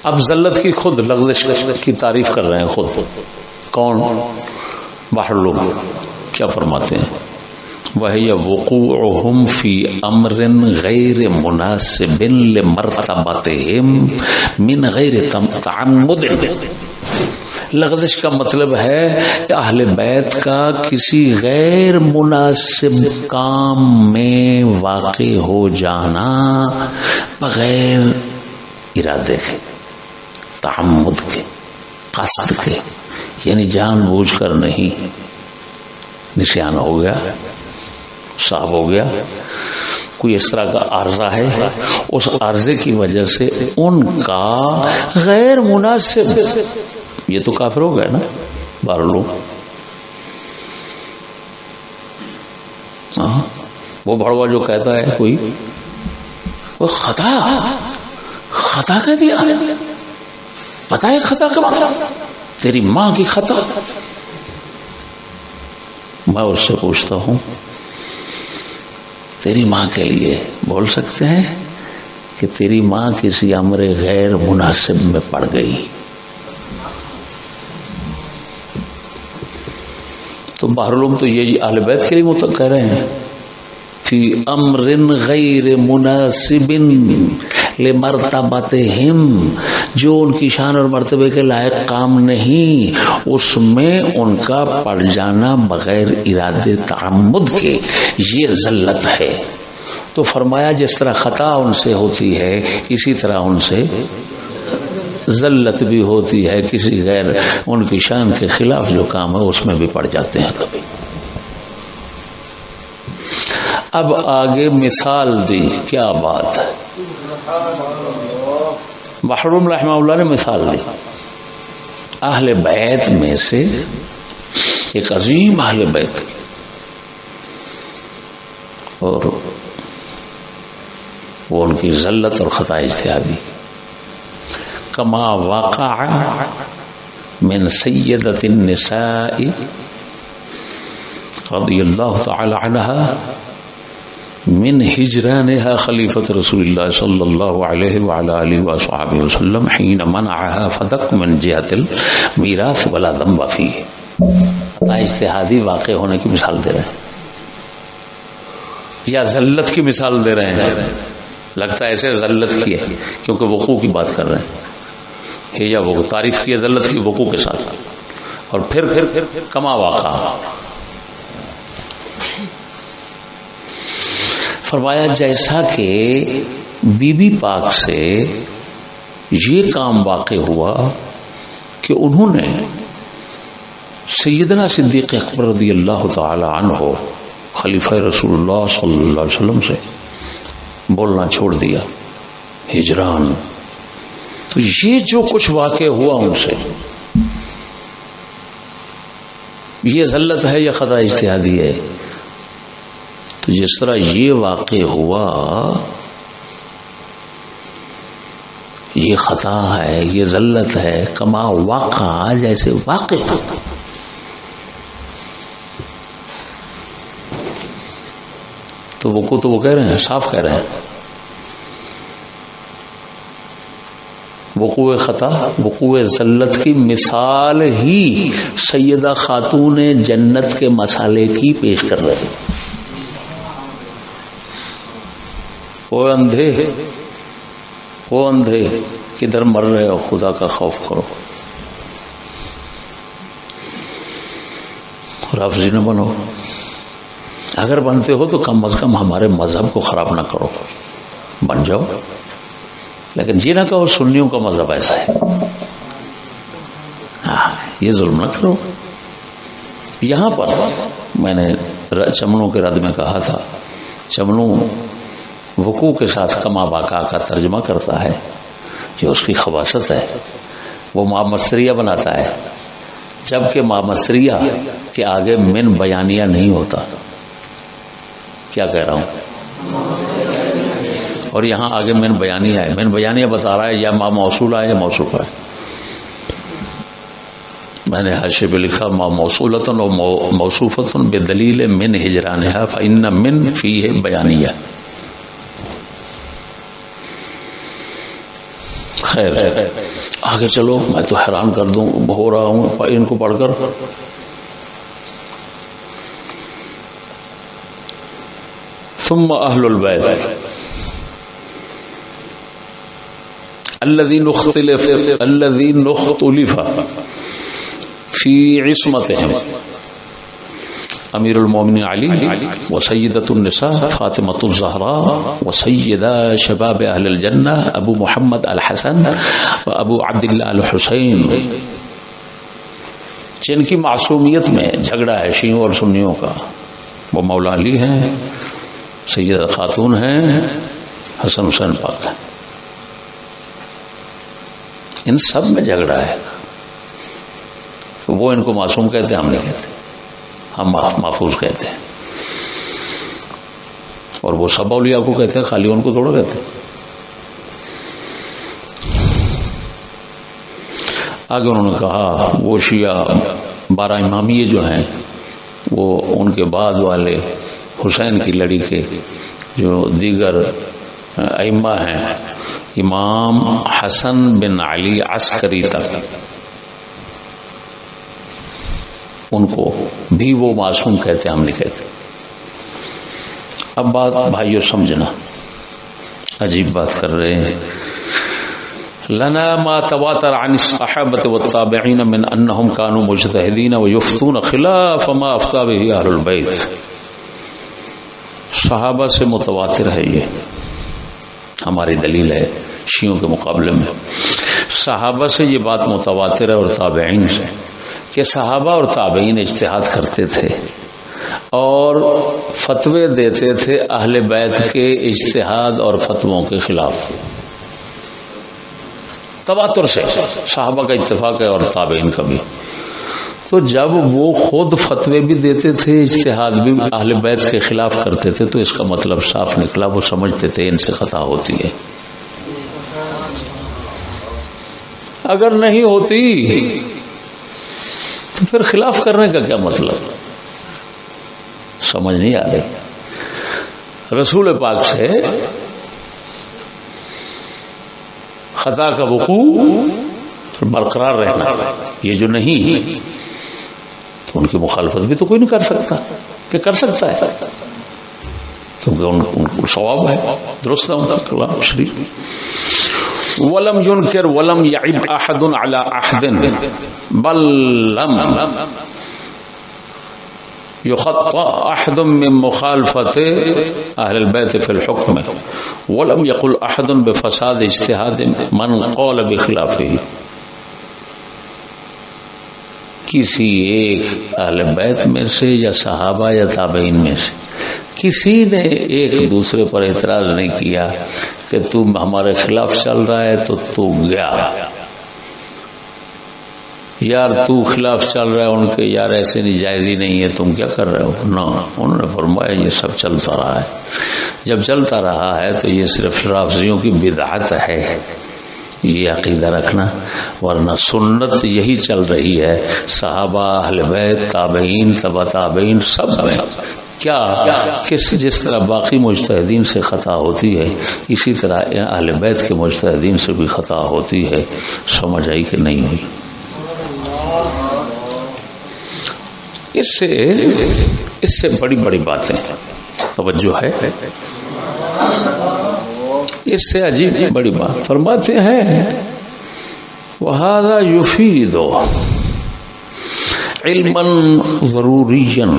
اب ذلت کی خود لغزش کی تعریف کر رہے ہیں خود. کون؟ باہر لوگ کیا فرماتے ہیں؟ وَهِيَ وُقُوعُهُمْ فِي أَمْرٍ غَيْرِ مُنَاسِبٍ لِمَرْتَبَتِهِمْ مِنْ غَيْرِ تَعَمُّدٍ. لغزش کا مطلب ہے کہ اہل بیت کا کسی غیر مناسب کام میں واقع ہو جانا بغیر ارادے کے، تعمد کے، قصد کے، یعنی جان بوجھ کر نہیں. نشان ہو گیا، صاف ہو گیا، کوئی اس طرح کا عارضہ ہے، اس عارضے کی وجہ سے ان کا غیر مناسب، یہ تو کافر ہو گئے نا بارہ لوگ. وہ بڑوا جو کہتا ہے کوئی وہ خطا کہہ دیا، پتہ ہے خطا کا مطلب؟ تیری ماں کی خطا. میں اس سے پوچھتا ہوں تیری ماں کے لیے بول سکتے ہیں کہ تیری ماں کسی امر غیر مناسب میں پڑ گئی تو بہرحال تو یہ اہل بیت کے لیے کہہ رہے ہیں فی امر غیر مناسب لمرتبتہم، جو ان کی شان اور مرتبے کے لائق کام نہیں، اس میں ان کا پڑ جانا بغیر ارادے تعمد کے، یہ ذلت ہے. تو فرمایا جس طرح خطا ان سے ہوتی ہے اسی طرح ان سے ذلت بھی ہوتی ہے، کسی غیر ان کی شان کے خلاف جو کام ہے اس میں بھی پڑ جاتے ہیں کبھی. اب آگے مثال دی، کیا بات ہے. محروم رحمہ اللہ نے مثال دی اہل بیت میں سے ایک عظیم اہل بیت، اور وہ ان کی ذلت اور خطا اجتہادی. کما وقع من سیدۃ النساء رضی اللہ تعالی عنہا من ہجرانها خلیفۃ رسول اللہ صلی اللہ علیہ وعلى آلہ وصحبہ وسلم حين منعها فدق من جهة المیراث ولا ذنب فيه. اجتہادی واقع ہونے کی مثال دے رہے ہیں یا ذلت کی مثال دے رہے ہیں؟ لگتا ہے ایسے ذلت کی ہے کیونکہ وقوع کی بات کر رہے ہیں، یا وہ تعریف کی ذلت کی وقوع کے ساتھ، اور پھر کما واقع فرمایا جیسا کہ بی بی پاک سے یہ کام واقع ہوا کہ انہوں نے سیدنا صدیق اکبر رضی اللہ تعالی عنہ خلیفہ رسول اللہ صلی اللہ علیہ وسلم سے بولنا چھوڑ دیا، ہجران. تو یہ جو کچھ واقع ہوا ان سے، یہ ذلت ہے یا خطا اجتہادی ہے؟ تو جس طرح یہ واقع ہوا یہ خطا ہے، یہ ذلت ہے، کما واقع جیسے واقع ہو. تو وہ کہہ رہے ہیں، صاف کہہ رہے ہیں، وقوع خطا، وقوع ذلت کی مثال ہی سیدہ خاتون جنت کے مسالے کی پیش کر رہے ہیں. وہ اندھے کدھر مر رہے ہو، خدا کا خوف کرو. رافضی نہ بنو، اگر بنتے ہو تو کم از کم ہمارے مذہب کو خراب نہ کرو، بن جاؤ. لیکن یہ نہ کہو سنیوں کا مذہب ایسا ہے، یہ ظلم نہ کرو. یہاں پر میں نے چمنوں کے رد میں کہا تھا، چمنوں وقوع کے ساتھ کما باقا کا ترجمہ کرتا ہے، جو اس کی خباثت ہے. وہ ماں مصریہ بناتا ہے، جبکہ ماں مصریہ کے آگے من بیانیہ نہیں ہوتا. کیا کہہ رہا ہوں؟ اور یہاں آگے من بیانیہ ہے. من بیانیہ بتا رہا ہے یا ماں موصولہ ہے یا موصوفہ ہے. میں نے حاشیے پہ لکھا ماں موصولۃ و موصوفۃ بدلیل من ہجرانہا فإن من فیہ بیانیہ. خیر آگے چلو، میں تو حیران کر دوں ہو رہا ہوں ان کو پڑھ کر. ثم اہل البیت الذین اختلف فی عصمتہم امیر المومنین علی وسیدۃ النساء فاطمۃ الزہراء وسیدہ شباب اہل الجنہ ابو محمد الحسن و ابو عبداللہ الحسین، جن کی معصومیت میں جھگڑا ہے شیعوں اور سنیوں کا. وہ مولا علی ہیں، سیدہ خاتون ہیں، حسن حسین پاک ہیں. ان سب میں جھگڑا ہے. وہ ان کو معصوم کہتے ہیں، ہم نہیں کہتے، ہم محفوظ کہتے ہیں. اور وہ سب اولیاء کو کہتے ہیں، خالی ان کو تھوڑا کہتے ہیں. آگے انہوں نے کہا وہ شیعہ 12 امامیے جو ہیں، وہ ان کے بعد والے حسین کی لڑی کے جو دیگر ائمہ ہیں، امام حسن بن علی عسکری تک، ان کو بھی وہ معصوم کہتے ہیں، ہم نہیں کہتے. اب بات بھائیو سمجھنا، عجیب بات کر رہے ہیں. لنا ما تواتر عن الصحابة والتابعين من انهم كانوا مجتهدين ويفتون خلاف ما افتى به اهل البيت. صحابہ سے متواتر ہے، یہ ہماری دلیل ہے شیعوں کے مقابلے میں. صحابہ سے یہ بات متواتر ہے اور تابعین سے، کہ صحابہ اور تابعین اجتہاد کرتے تھے اور فتوے دیتے تھے اہل بیت کے اجتہاد اور فتووں کے خلاف. تواتر سے صحابہ کا اتفاق ہے اور تابعین کا بھی. تو جب وہ خود فتوے بھی دیتے تھے، اجتہاد بھی اہل بیت کے خلاف کرتے تھے، تو اس کا مطلب صاف نکلا، وہ سمجھتے تھے ان سے خطا ہوتی ہے. اگر نہیں ہوتی تو پھر خلاف کرنے کا کیا مطلب؟ سمجھ نہیں آ رہی. رسول پاک سے خطا کا وقوع برقرار رہنا، یہ جو نہیں، تو ان کی مخالفت بھی تو کوئی نہیں کر سکتا، کہ کر سکتا ہے، کیونکہ ان کو ثواب ہے، درست ہے ان کا کلام شریف. ولم ينكر ولم يعب احد على احد بل لم يخطأ احد من مخالفة اهل البيت في الحكم ولم يقل احد بفساد اجتهاد من قال بخلافه. کسی ایک اہل بیت میں سے یا صحابہ یا تابعین میں سے کسی نے ایک دوسرے پر اعتراض نہیں کیا کہ تم ہمارے خلاف چل رہا ہے تو گیا، یار تو خلاف چل رہا ہے ان کے، یار ایسے نہیں، جائز ہی نہیں ہے، تم کیا کر رہے ہو؟ نہ، انہوں نے فرمایا یہ سب چلتا رہا ہے، جب چلتا رہا ہے تو یہ صرف رافضیوں کی بدعت ہے، یہ عقیدہ رکھنا، ورنہ سنت یہی چل رہی ہے، صحابہ، اہل بیت، تابعین، تبع تابعین سب میں۔ کیا جس طرح باقی مجتہدین سے خطا ہوتی ہے اسی طرح اہل بیت کے مجتہدین سے بھی خطا ہوتی ہے، سمجھ آئی کہ نہیں ہوئی؟ اس سے بڑی بڑی باتیں توجہ ہے، اس سے عجیب بڑی بات فرماتے ہیں وَهَذَا يُفِيدُ عِلْمًا ضَرُورِيًّا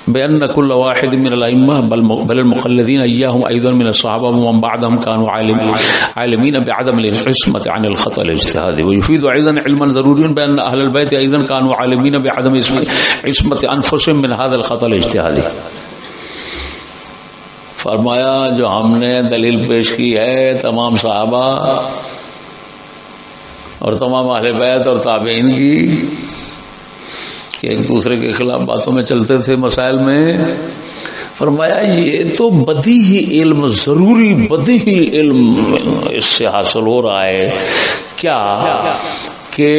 بأن كل واحد من الأئمة بل المقلدين إياهم أيضا من الصحابة ومن بعدهم كانوا عالمين بعدم العصمة عن الخطأ الاجتهادي، ويفيد أيضا علما ضروريا بأن أهل البيت أيضا كانوا عالمين بعدم عصمة أنفسهم من هذا الخطأ الاجتهادي۔ فرمایا جو ہم نے دلیل پیش کی ہے تمام صحابہ اور تمام اہل بیت اور تابعین کی کہ ایک دوسرے کے خلاف باتوں میں چلتے تھے مسائل میں، فرمایا یہ تو بدیہی علم، ضروری بدیہی علم اس سے حاصل ہو رہا ہے، کیا کہ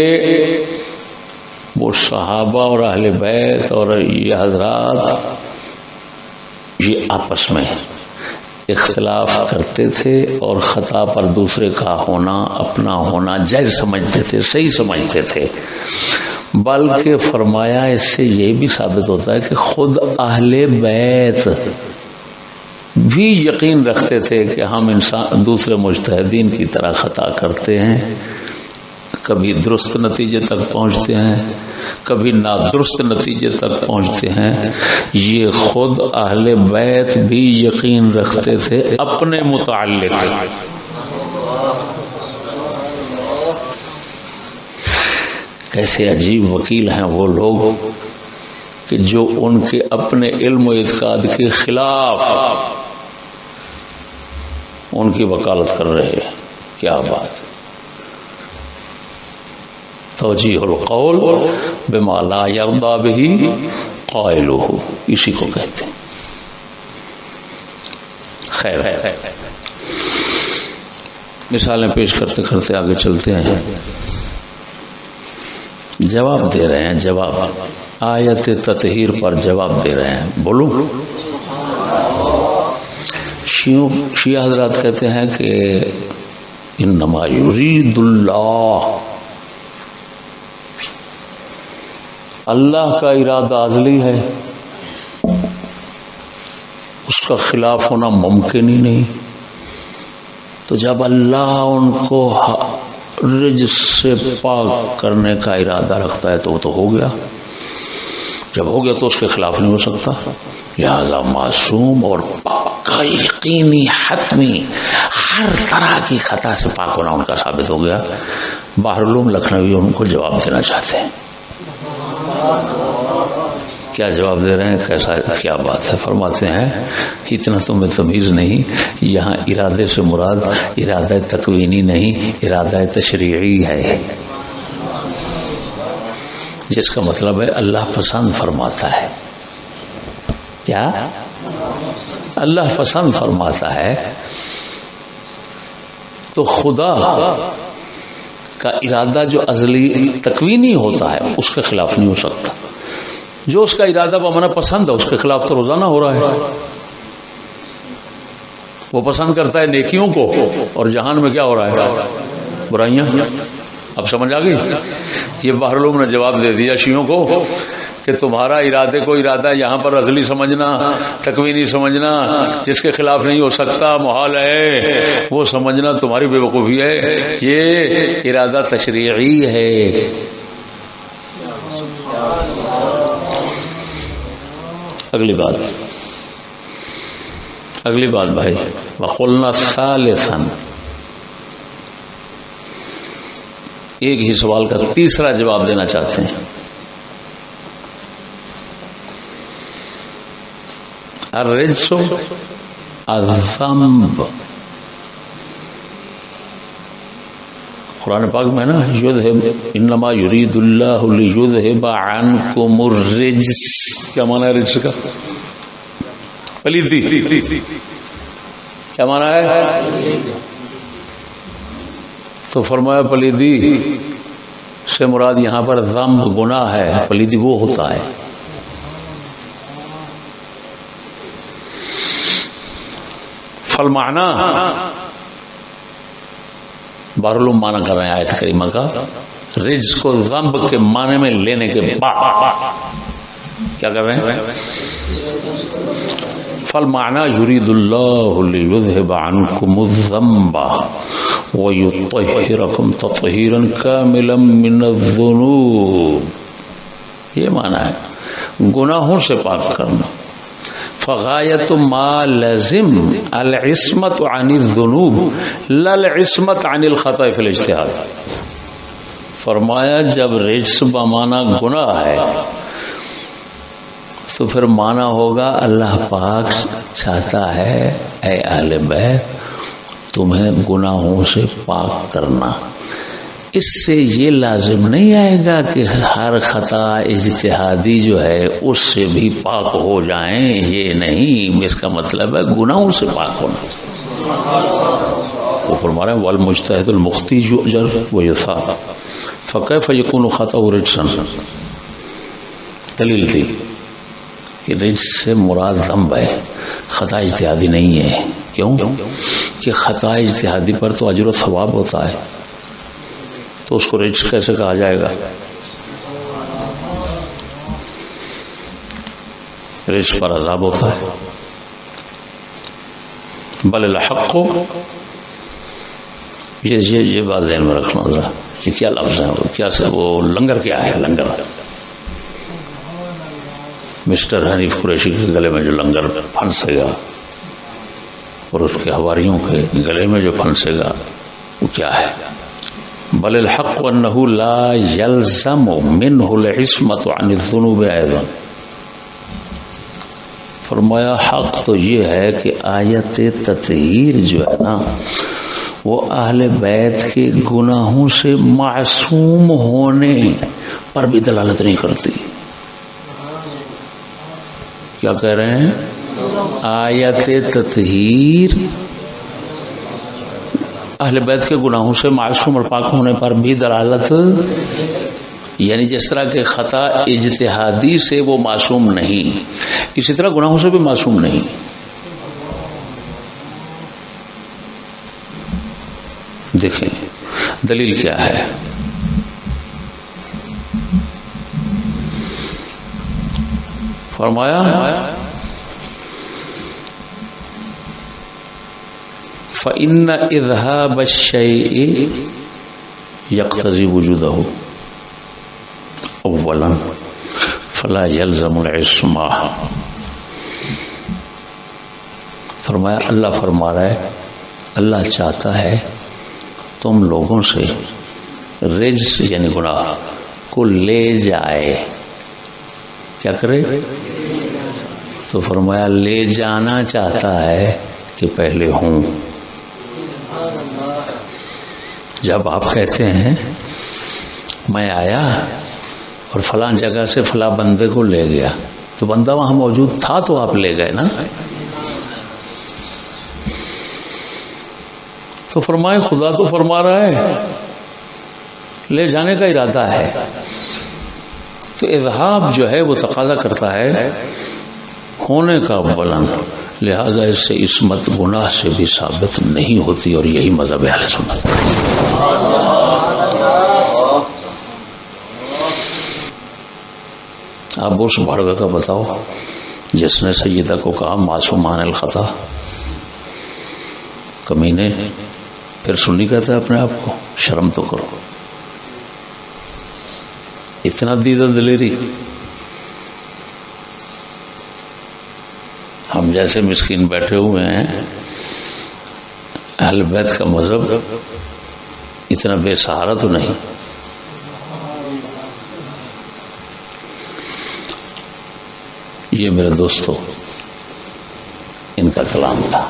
وہ صحابہ اور اہل بیت اور یہ حضرات یہ آپس میں اختلاف کرتے تھے اور خطا پر دوسرے کا ہونا، اپنا ہونا جائز سمجھتے تھے، صحیح سمجھتے تھے، بلکہ فرمایا اس سے یہ بھی ثابت ہوتا ہے کہ خود اہل بیت بھی یقین رکھتے تھے کہ ہم انسان دوسرے مجتہدین کی طرح خطا کرتے ہیں، کبھی درست نتیجے تک پہنچتے ہیں، کبھی نادرست نتیجے تک پہنچتے ہیں، یہ خود اہل بیت بھی یقین رکھتے تھے اپنے متعلق۔ کیسے عجیب وکیل ہیں وہ لوگ کہ جو ان کے اپنے علم و اعتقاد کے خلاف ان کی وکالت کر رہے ہیں، کیا بات! توجیہ القول بما لا یرضی بہ قائلہ، اسی کو کہتے ہیں۔ خیر ہے، مثالیں پیش کرتے کرتے آگے چلتے ہیں، جواب دے رہے ہیں، جواب آیت تطہیر پر جواب دے رہے ہیں، بولو۔ شیعہ حضرات کہتے ہیں کہ انما یرید اللہ کا ارادہ ازلی ہے، اس کا خلاف ہونا ممکن ہی نہیں، تو جب اللہ ان کو رجس سے پاک کرنے کا ارادہ رکھتا ہے تو وہ تو ہو گیا، جب ہو گیا تو اس کے خلاف نہیں ہو سکتا، لہذا معصوم اور پاکا یقینی حتمی ہر طرح کی خطا سے پاک ہونا ان کا ثابت ہو گیا۔ بحرالعلوم لکھنوی ان کو جواب دینا چاہتے ہیں، کیا جواب دے رہے ہیں، کیسا، کیا بات ہے؟ فرماتے ہیں اتنا تمہیں تمیز نہیں، یہاں ارادے سے مراد ارادہ تکوینی نہیں، ارادہ تشریعی ہے، جس کا مطلب ہے اللہ پسند فرماتا ہے، کیا اللہ پسند فرماتا ہے، تو خدا کا ارادہ جو ازلی تکوینی ہوتا ہے اس کے خلاف نہیں ہو سکتا، جو اس کا ارادہ بمانا پسند ہے اس کے خلاف تو روزانہ ہو رہا ہے، وہ پسند کرتا ہے نیکیوں کو اور جہان میں کیا ہو رہا ہے، برائیاں۔ اب سمجھ آ گئی؟ یہ بحرالعلوم نے جواب دے دیا شیعوں کو کہ تمہارا ارادے کو ارادہ یہاں پر ازلی سمجھنا، تکوینی سمجھنا، جس کے خلاف نہیں ہو سکتا، محال ہے، وہ سمجھنا تمہاری بے وقوفی ہے، یہ ارادہ تشریعی ہے۔ اگلی بات بھائی، وقلنا ثالثا، ایک ہی سوال کا تیسرا جواب دینا چاہتے ہیں، الرجس الذنب. قرآن پاک میں نا یذہب انما یرید اللہ لیذہب عنکم الرجس. کیا معنی ہے رجس کا؟ پلیدی. کیا معنی ہے؟ تو فرمایا پلیدی سے مراد یہاں پر ذنب گناہ ہے. پلیدی وہ ہوتا ہے فالمعنی بہرحال معنی کر رہے ہیں آیت کریمہ کا. رجس کو ذنب کے معنی میں لینے کے بعد کیا کر رہے ہیں؟ فالمعنی یرید اللہ لیذہب عنکم الذنب ویطہرکم تطہیرا کاملا من الذنوب. یہ معنی ہے گناہوں سے پاک کرنا. فغایت ما لازم العصمت عن الذنوب لا العصمت عن الخطأ فی الاجتہاد. فرمایا جب رجس بمانا گناہ ہے تو پھر مانا ہوگا اللہ پاک چاہتا ہے اے اہل بیت تمہیں گناہوں سے پاک کرنا. اس سے یہ لازم نہیں آئے گا کہ ہر خطا اجتہادی جو ہے اس سے بھی پاک ہو جائیں. یہ نہیں، اس کا مطلب ہے گناہوں سے پاک ہونا. تو فرما رہے ہیں والمجتہد المخطی یؤجر ویثاب فکیف یکون خطأ رجسا. دلیل تھی کہ رجس سے مراد ذنب ہے، خطا اجتہادی نہیں ہے. کیوں؟ کہ خطا اجتہادی پر تو اجر و ثواب ہوتا ہے، تو اس کو رجس کیسے کہا جائے گا؟ رجس پر عذاب ہوتا ہے. بل الحق کو یہ بات ذہن میں رکھنا ذرا. یہ کیا لفظ ہے؟ کیا وہ لنگر کیا ہے؟ لنگر مسٹر حنیف قریشی کے گلے میں جو لنگر پھنسے گا اور اس کے حواریوں کے گلے میں جو پھنسے گا وہ کیا ہے؟ بل الحق انه لا يلزم منه العصمت عن الذنوب ايضا. فرمایا حق تو یہ ہے کہ آیت تطہیر جو ہے نا وہ اہل بیت کے گناہوں سے معصوم ہونے پر بھی دلالت نہیں کرتی. کیا کہہ رہے ہیں؟ آیت تطہیر اہل بیت کے گناہوں سے معصوم اور پاک ہونے پر بھی دلالت، یعنی جس طرح کے خطا اجتہادی سے وہ معصوم نہیں، اسی طرح گناہوں سے بھی معصوم نہیں. دیکھیں دلیل کیا ہے. فرمایا فإن إذهاب الشيء يقتضي وجوده أولا فلا يلزم العصمة. فرمایا اللہ فرما رہا ہے اللہ چاہتا ہے تم لوگوں سے رجس یعنی گناہ کو لے جائے. کیا کرے؟ تو فرمایا لے جانا چاہتا ہے کہ پہلے ہوں. جب آپ کہتے ہیں میں آیا اور فلاں جگہ سے فلاں بندے کو لے گیا تو بندہ وہاں موجود تھا تو آپ لے گئے نا. تو فرمائے خدا تو فرما رہا ہے لے جانے کا ارادہ ہے، تو اذہاب جو ہے وہ تقاضا کرتا ہے ہونے کا بلند، لہذا اس سے عصمت گناہ سے بھی ثابت نہیں ہوتی، اور یہی مذہب اہل سنت. آپ اس بھڑوے کا بتاؤ جس نے سیدہ کو کہا معصومان الخطا. کمینے پھر سنی کہتا ہے اپنے آپ کو، شرم تو کرو. اتنا دیدہ دلیری. ہم جیسے مسکین بیٹھے ہوئے ہیں، اہل بیت کا مذہب اتنا بے سہارا تو نہیں. یہ میرے دوستو ان کا کلام تھا،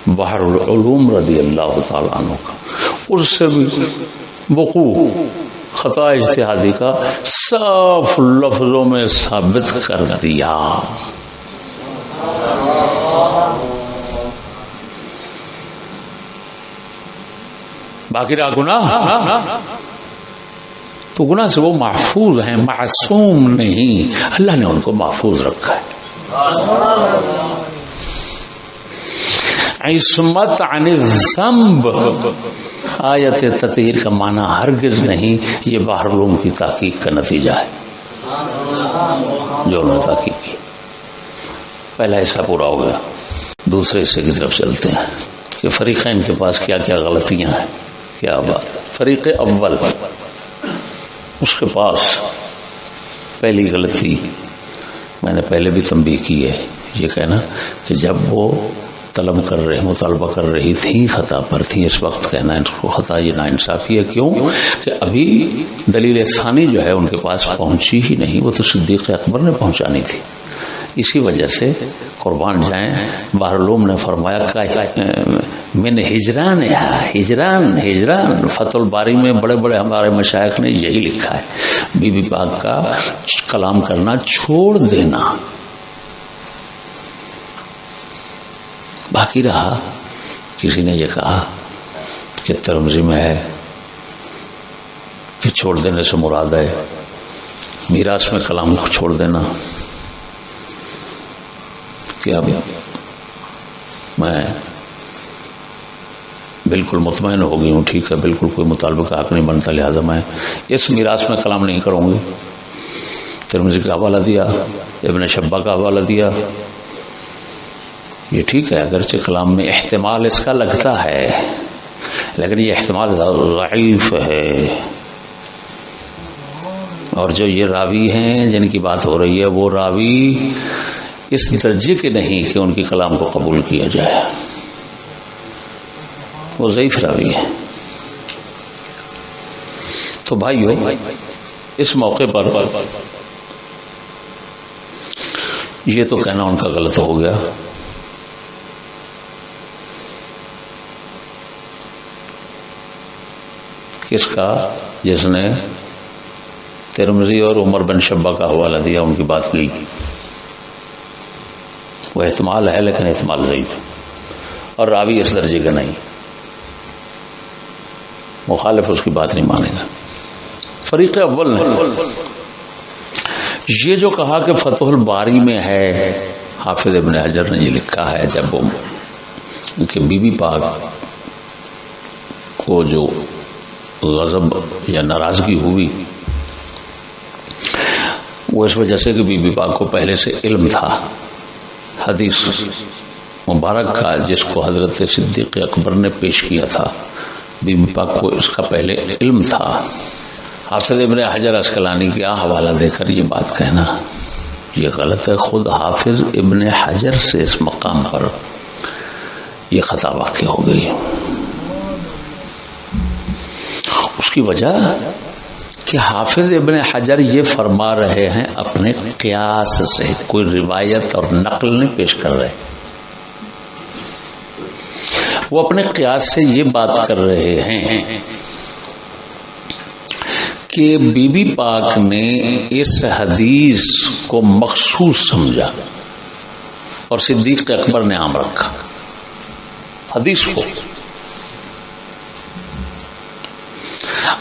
بحر العلوم رضی اللہ تعالیٰ عنہ کا. اس سے بھی وقوع خطا اجتہادی کا صاف لفظوں میں ثابت کر دیا. باقی رہا گناہ، تو گناہ سے وہ محفوظ ہیں، معصوم نہیں، اللہ نے ان کو محفوظ رکھا ہے. عصمت عن الذنب آیت تطہیر کا معنی ہرگز نہیں، یہ بحر العلوم کی تحقیق کا نتیجہ ہے جو انہوں نے تحقیق کی. پہلا حصہ پورا ہو گیا، دوسرے حصے کی طرف چلتے ہیں کہ فریقین کے پاس کیا کیا غلطیاں ہیں. کیا بات، فریق اول اس کے پاس پہلی غلطی میں نے پہلے بھی تنبیہ کی ہے، یہ کہنا کہ جب وہ طلب کر رہے مطالبہ کر رہی تھی خطا پر تھی، اس وقت کہنا ان کو خطا یہ ناانصافی ہے. کیوں کہ ابھی دلیل ثانی جو ہے ان کے پاس پہنچی ہی نہیں، وہ تو صدیق اکبر نے پہنچانی تھی. اسی وجہ سے قربان جائیں بحر العلوم نے فرمایا من ہجران ہجران. فتح الباری میں بڑے بڑے ہمارے مشائخ نے یہی لکھا ہے، بی بی پاک کا کلام کرنا چھوڑ دینا. باقی رہا کسی نے یہ کہا کہ ترمذی میں ہے کہ چھوڑ دینے سے مراد ہے میراث میں کلام کو چھوڑ دینا. کیا میں بالکل مطمئن ہو گئی ہوں، ٹھیک ہے بالکل کوئی مطالبہ کا حق نہیں بنتا، لہذا میں اس میراث میں کلام نہیں کروں گی. ترمذی کا حوالہ دیا، ابن شبہ کا حوالہ دیا. یہ ٹھیک ہے اگرچہ کلام میں احتمال اس کا لگتا ہے، لیکن یہ احتمال ضعیف ہے. اور جو یہ راوی ہیں جن کی بات ہو رہی ہے وہ راوی اس درجے کے نہیں کہ ان کی کلام کو قبول کیا جائے، وہ ضعیف راوی ہے. تو بھائیو اس موقع پر یہ تو کہنا ان کا غلط ہو گیا. کس کا؟ جس نے ترمذی اور عمر بن شبہ کا حوالہ دیا، ان کی بات گئی. وہ احتمال ہے لیکن احتمال ضعیف، اور راوی اس درجے کا نہیں، مخالف اس کی بات نہیں مانے گا. فریق اول نے یہ جو کہا کہ فتح الباری میں ہے، حافظ ابن حجر نے یہ لکھا ہے جب وہ کہ بی بی پاک کو جو غضب یا ناراضگی ہوئی وہ اس وجہ سے کہ بی بی پاک کو پہلے سے علم تھا حدیث مبارک کا، جس کو حضرت صدیق اکبر نے پیش کیا تھا. بی بی پاک کو اس کا پہلے علم تھا. حافظ ابن حجر اسقلانی کا حوالہ دے کر یہ بات کہنا یہ غلط ہے. خود حافظ ابن حجر سے اس مقام پر یہ خطا واقع ہو گئی. اس کی وجہ کہ حافظ ابن حجر یہ فرما رہے ہیں اپنے قیاس سے، کوئی روایت اور نقل نہیں پیش کر رہے. وہ اپنے قیاس سے یہ بات کر رہے ہیں کہ بی بی پاک نے اس حدیث کو مخصوص سمجھا اور صدیق اکبر نے عام رکھا حدیث کو.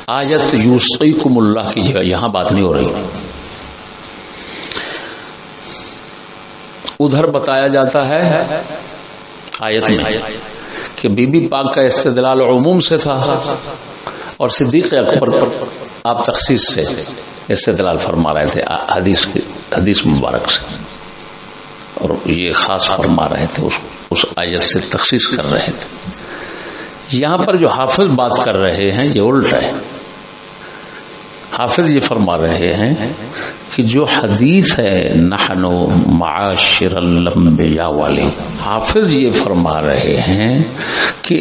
آیت یوصیکم اللہ کی جگہ یہاں بات نہیں ہو رہی. ادھر بتایا جاتا ہے آیت میں کہ بی بی پاک کا استدلال عموم سے تھا اور صدیق اکبر پر آپ تخصیص سے استدلال فرما رہے تھے حدیث مبارک سے، اور یہ خاص فرما رہے تھے اس آیت سے تخصیص کر رہے تھے. یہاں پر جو حافظ بات کر رہے ہیں یہ الٹ ہے. حافظ یہ فرما رہے ہیں کہ جو حدیث ہے نحن معاشر الانبیاء والی، حافظ یہ فرما رہے ہیں کہ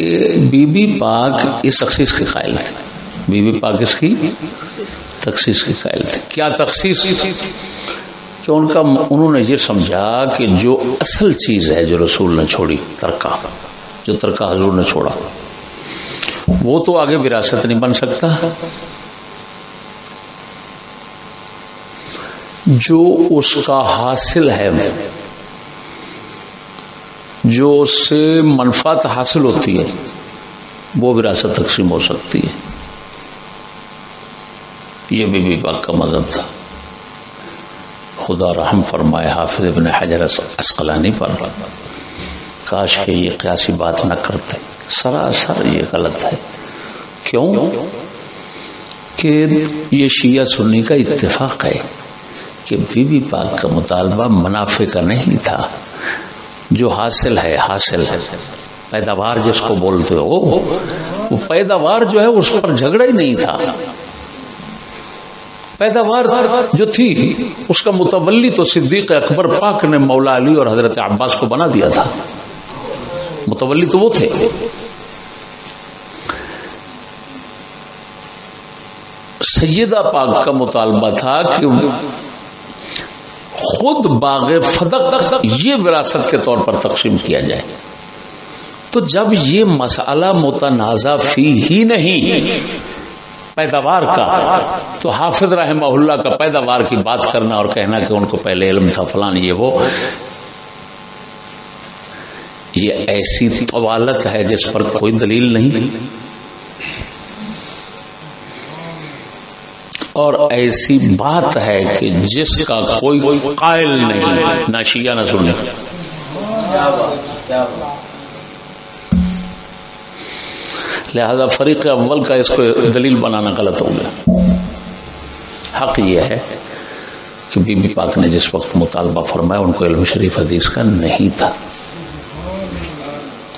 بی بی پاک اس تخصیص کے قائل تھے. بی بی پاک اس کی تخصیص کے قائل تھے. کیا تخصیص؟ کہ انہوں نے یہ سمجھا کہ جو اصل چیز ہے جو رسول نے چھوڑی، ترکہ، جو ترکہ حضور نے چھوڑا، وہ تو آگے وراثت نہیں بن سکتا، جو اس کا حاصل ہے، جو اس سے منفعت حاصل ہوتی ہے، وہ وراثت تقسیم ہو سکتی ہے۔ یہ بی بی پاک کا مذہب تھا۔ خدا رحم فرمائے حافظ ابن حجر عسقلانی پر، کاش کہ یہ قیاسی بات نہ کرتے، سراسر یہ غلط ہے۔ کیوں کہ یہ شیعہ سنی کا اتفاق ہے کہ بی بی پاک کا مطالبہ منافع کا نہیں تھا، جو حاصل ہے، حاصل ہے، پیداوار جس کو بولتے ہو، وہ پیداوار جو ہے اس پر جھگڑا ہی نہیں تھا۔ پیداوار جو تھی اس کا متولی تو صدیق اکبر پاک نے مولا علی اور حضرت عباس کو بنا دیا تھا، متولی تو وہ تھے۔ سیدہ پاک کا مطالبہ تھا کہ خود باغ فدق یہ وراثت کے طور پر تقسیم کیا جائے۔ تو جب یہ مسئلہ متنازع فی ہی نہیں پیداوار کا، تو حافظ رحمہ اللہ کا پیداوار کی بات کرنا اور کہنا کہ ان کو پہلے علم تھا فلان یہ وہ، یہ ایسی طوالت ہے جس پر کوئی دلیل نہیں، اور ایسی بات ہے کہ جس کا کوئی قائل نہیں، نہ شیعہ نہ سنی۔ لہذا فریق اول کا اس کو دلیل بنانا غلط ہو گیا۔ حق یہ ہے کہ بی بی پاک نے جس وقت مطالبہ فرمایا ان کو علم شریف حدیث کا نہیں تھا،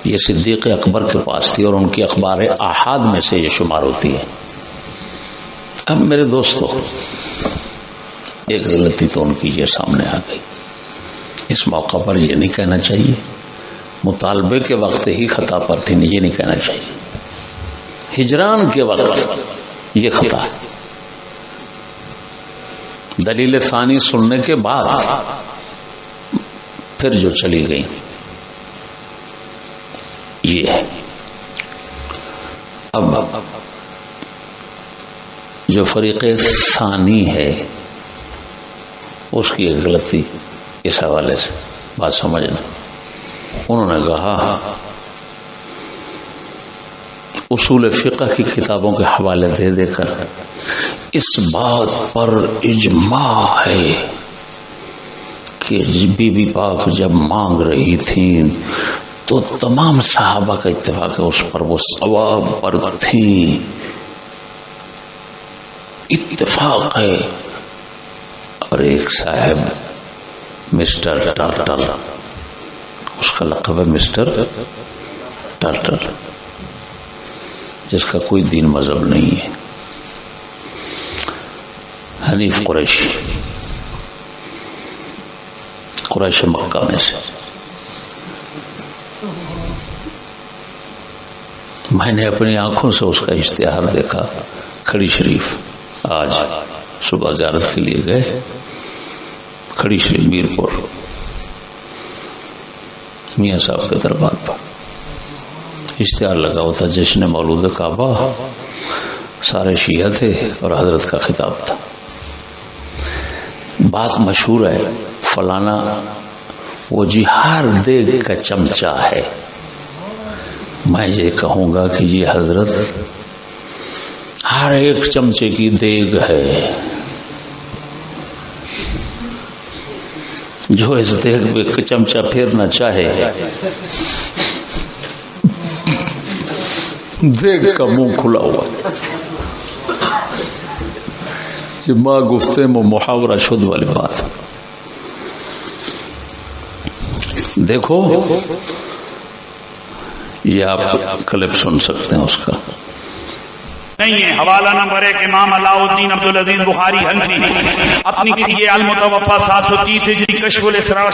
یہ صدیق اکبر کے پاس تھی اور ان کی اخبار احاد میں سے یہ شمار ہوتی ہے۔ اب میرے دوستو، ایک غلطی تو ان کی یہ سامنے آ گئی، اس موقع پر یہ نہیں کہنا چاہیے، مطالبے کے وقت ہی خطا پر تھی، یہ نہیں کہنا چاہیے، ہجران کے وقت یہ خطا ہے، دلیل ثانی سننے کے بعد پھر جو چلی گئی یہ ہے۔ اب جو فریق ثانی ہے اس کی ایک غلطی اس حوالے سے بات سمجھنا، انہوں نے کہا اصول فقہ کی کتابوں کے حوالے دے دے کر اس بات پر اجماع ہے کہ بی بی پاک جب مانگ رہی تھیں تو تمام صحابہ کا اتفاق ہے اس پر، وہ ثواب پر تھیں، اتفاق ہے۔ اور ایک صاحب مسٹر ٹرٹل، اس کا لقب ہے مسٹر ٹرٹل، جس کا کوئی دین مذہب نہیں ہے، حنیف قریشی، قریش مکہ میں سے، میں نے اپنی آنکھوں سے اس کا اشتہار دیکھا۔ کھڑی شریف آج صبح زیارت کے لیے گئے، کھڑی شریف میرپور، میاں صاحب کے دربار پر اشتہار لگا ہوا تھا، جشن مولود کعبہ، سارے شیعہ تھے اور حضرت کا خطاب تھا۔ بات مشہور ہے، فلانا وہ جی ہر دیگ کا چمچہ ہے، میں یہ کہوں گا کہ یہ حضرت ہر ایک چمچے کی دیگ ہے، جو اس دیگ پہ چمچہ پھیرنا چاہے دیگ کا منہ کھلا ہوا، یہ ماں گفتے میں محاورہ شد والی بات۔ دیکھو یہ آپ کلپ سن سکتے ہیں اس کا، نہیں ہے۔ حوالہ نمبر 1 امام علاء الدین عبدالعزیز بخاری حنفی اپنی یہ المتوفا 730 ہجری کشف الاسرار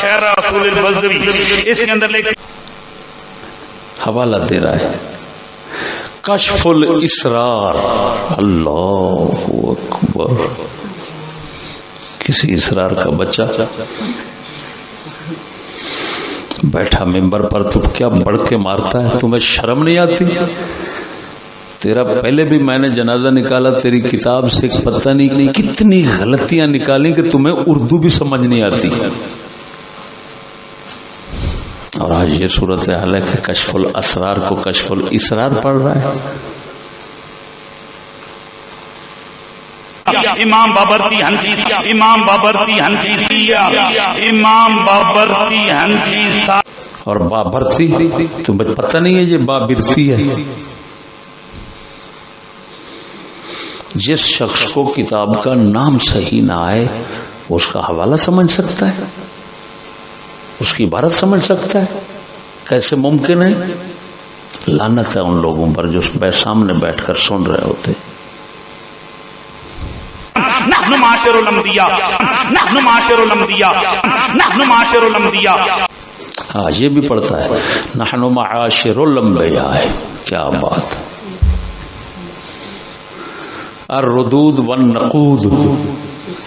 شرح رسول البزدوی، اس کے اندر حوالہ دے رہا ہے کشف الاسرار، اللہ اکبر، کسی اسرار کا بچہ بیٹھا ممبر پر، تو کیا بڑھ کے مارتا ہے؟ تمہیں شرم نہیں آتی؟ تیرا پہلے بھی میں نے جنازہ نکالا تیری کتاب سے، پتہ نہیں کتنی غلطیاں نکالی کہ تمہیں اردو بھی سمجھ نہیں آتی، اور آج یہ صورت حال ہے کہ کشف الاسرار کو کشف الاسرار پڑھ رہا ہے۔ امام بابرتی حنفی، امام بابرتی حنفی، امام بابرتی حنفی، اور بابرتی تمہیں پتہ نہیں ہے یہ بابرتی ہے۔ جس شخص کو کتاب کا نام صحیح نہ آئے اس کا حوالہ سمجھ سکتا ہے، اس کی عبارت سمجھ سکتا ہے؟ کیسے ممکن ہے؟ لعنت ہے ان لوگوں پر جو سامنے بیٹھ کر سن رہے ہوتے۔ نحن معاشر الانبیاء، نحن معاشر الانبیاء، نحن معاشر الانبیاء۔ ہاں یہ بھی پڑھتا ہے نحن معاشر الانبیاء، کیا بات۔ الردود والنقود،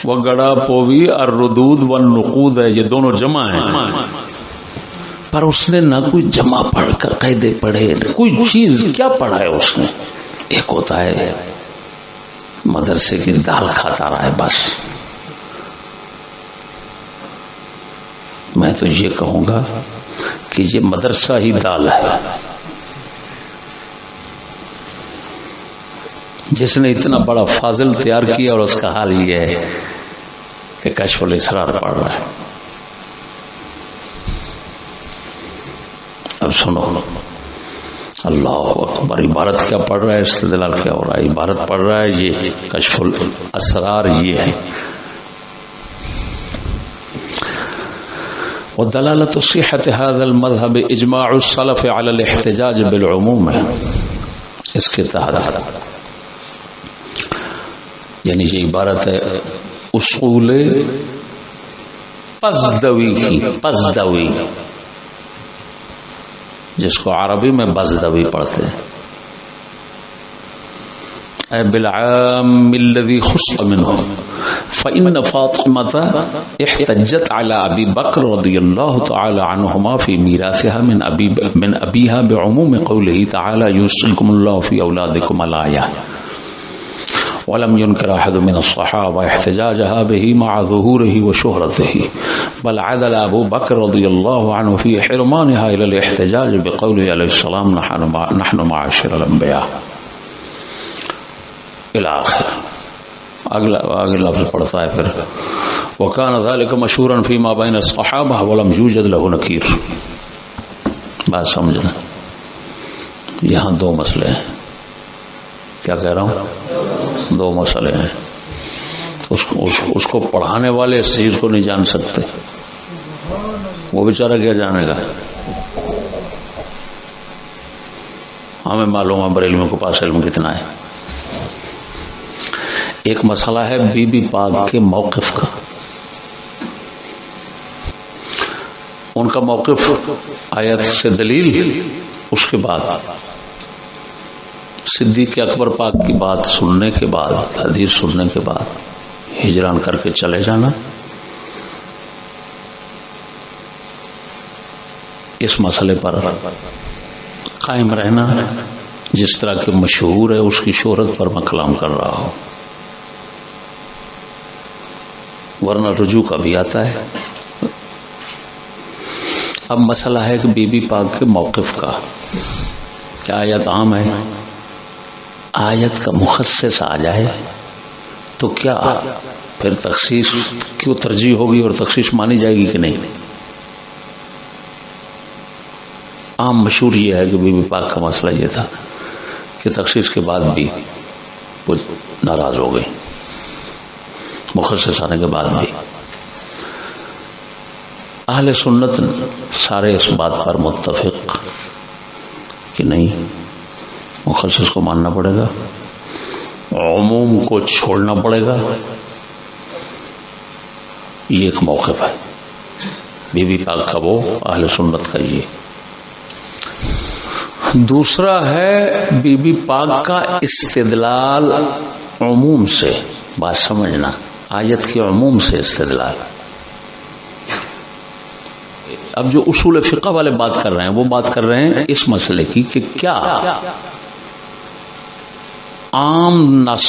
وہ گڑا پووی الردود والنقود ہے، یہ دونوں جمع ہیں، پر اس نے نہ کوئی جمع پڑھ کر قاعدے پڑھے، کوئی چیز کیا پڑھا ہے اس نے؟ ایک ہوتا ہے مدرسے کی دال کھاتا رہا ہے بس۔ میں تو یہ کہوں گا کہ یہ مدرسہ ہی دال ہے۔ جس نے اتنا بڑا فاضل تیار کیا اور اس کا حال یہ ہے کہ کشف الاسرار پڑھ رہا ہے۔ اب سنو، اللہ اکبر، عبارت کیا پڑھ رہا ہے، استدلال کیا ہو رہا ہے؟ عبارت پڑھ رہا ہے یہ کشف الاسرار یہ ہے۔ ودلالة صحة هذا المذهب اجماع السلف على الاحتجاج بالعموم، اس کے تحت یعنی یہ عبارت ہے اصول پزدوی کی، پزدوی جس کو عربی میں بزدوی پڑھتے ہیں، اے بالعام الذي خص منه، فإن فاطمة احتجت على أبي بكر رضي الله تعالى عنهما في ميراثها من أبيها بعموم قوله تعالى يوصيكم الله في أولادكم الآية، ولم ينكر أحد من الصحابة احتجاجها به مع ظهوره وشهرته، بل عدل أبو بكر رضي الله عنه في حرمانها إلى الاحتجاج بقوله عليه السلام نحن معاشر الأنبياء إلى آخر۔ اگلا لفظ پڑھتا ہے پھر وكان ذلك مشهورا فيما بين الصحابة ولم يوجد له نكير۔ بات سمجھنا، یہاں دو مسئلے ہیں، کیا کہہ رہا ہوں؟ دو مسئلے ہیں۔ اس کو پڑھانے والے اس چیز کو نہیں جان سکتے، وہ بیچارہ کیا جانے گا؟ ہمیں معلوم ہے بریلویوں کے پاس علم کتنا ہے۔ ایک مسئلہ ہے بی بی پاک کے موقف کا، ان کا موقف آیت سے دلیل، اس کے بعد صدیق اکبر پاک کی بات سننے کے بعد، حدیث سننے کے بعد ہجران کر کے چلے جانا، اس مسئلے پر قائم رہنا جس طرح کے مشہور ہے، اس کی شہرت پر میں کلام کر رہا ہوں، ورنہ رجوع کا بھی آتا ہے۔ اب مسئلہ ہے کہ بی بی پاک کے موقف کا، کیا آیت عام ہے؟ آیت کا مخصص آ جائے تو کیا پھر تخصیص کیوں ترجیح ہوگی اور تخصیص مانی جائے گی کہ نہیں؟ عام مشہور یہ ہے کہ بی بی پاک کا مسئلہ یہ تھا کہ تخصیص کے بعد بھی کچھ ناراض ہو گئی، مخصص آنے کے بعد بھی۔ اہل سنت سارے اس بات پر متفق کہ نہیں، مخصص کو ماننا پڑے گا، عموم کو چھوڑنا پڑے گا، یہ ایک موقف ہے بی بی پاک کا، وہ اہل سنت کا یہ۔ دوسرا ہے بی بی پاک کا استدلال عموم سے، بات سمجھنا، آیت کے عموم سے استدلال. اب جو اصول فقہ والے بات کر رہے ہیں وہ بات کر رہے ہیں اس مسئلے کی کہ کیا عام نص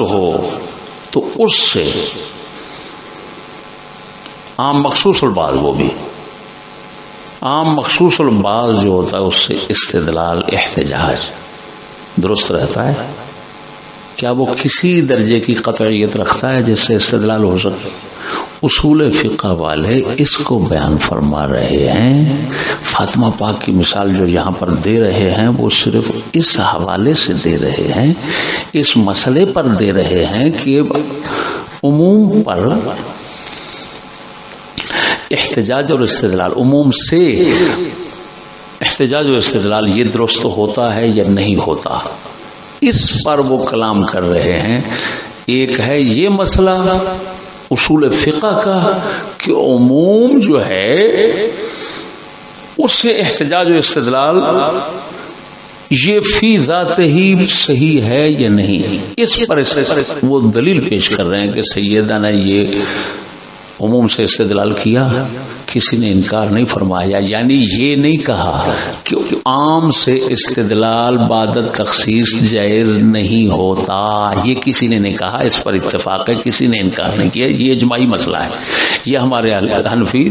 ہو تو اس سے عام مخصوص البعض، وہ بھی عام مخصوص البعض جو ہوتا ہے اس سے استدلال احتجاج درست رہتا ہے؟ کیا وہ کسی درجے کی قطعیت رکھتا ہے جس سے استدلال ہو سکے؟ اصول فقہ والے اس کو بیان فرما رہے ہیں. فاطمہ پاک کی مثال جو یہاں پر دے رہے ہیں وہ صرف اس حوالے سے دے رہے ہیں، اس مسئلے پر دے رہے ہیں کہ عموم پر احتجاج اور استدلال، عموم سے احتجاج اور استدلال یہ درست ہوتا ہے یا نہیں ہوتا، اس پر وہ کلام کر رہے ہیں. ایک ہے یہ مسئلہ اصول فقہ کا کہ عموم جو ہے اس سے احتجاج و استدلال یہ فی ذات ہی صحیح ہے یا نہیں، اس پر وہ دلیل پیش کر رہے ہیں کہ سیدہ نے یہ عموم سے استدلال کیا، کسی نے انکار نہیں فرمایا، یعنی یہ نہیں کہا کہ عام سے استدلال بعد تخصیص جائز نہیں ہوتا، یہ کسی نے نہیں کہا، اس پر اتفاق ہے، کسی نے انکار نہیں کیا. یہ اجماعی مسئلہ ہے. یہ ہمارے حنفی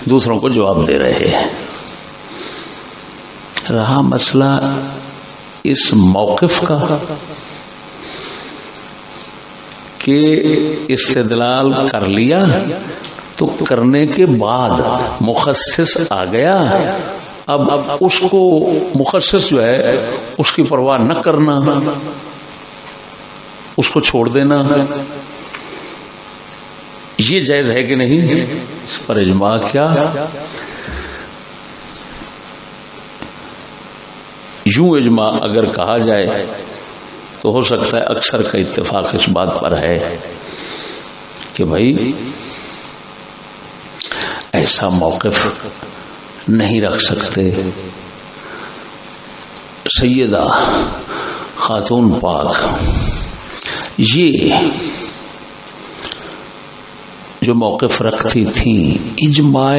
دوسروں کو جواب دے رہے ہیں. رہا مسئلہ اس موقف کا کہ استدلال کر لیا تو کرنے کے بعد مخصص آ گیا، اب اس کو مخصص جو ہے اس کی پرواہ نہ کرنا، اس کو چھوڑ دینا، یہ جائز ہے کہ نہیں؟ اس پر اجماع کیا؟ یوں اجماع اگر کہا جائے تو ہو سکتا ہے اکثر کا اتفاق اس بات پر ہے کہ بھائی ایسا موقف نہیں رکھ سکتے. سیدہ خاتون پاک یہ جو موقف رکھتی تھیں، اجماع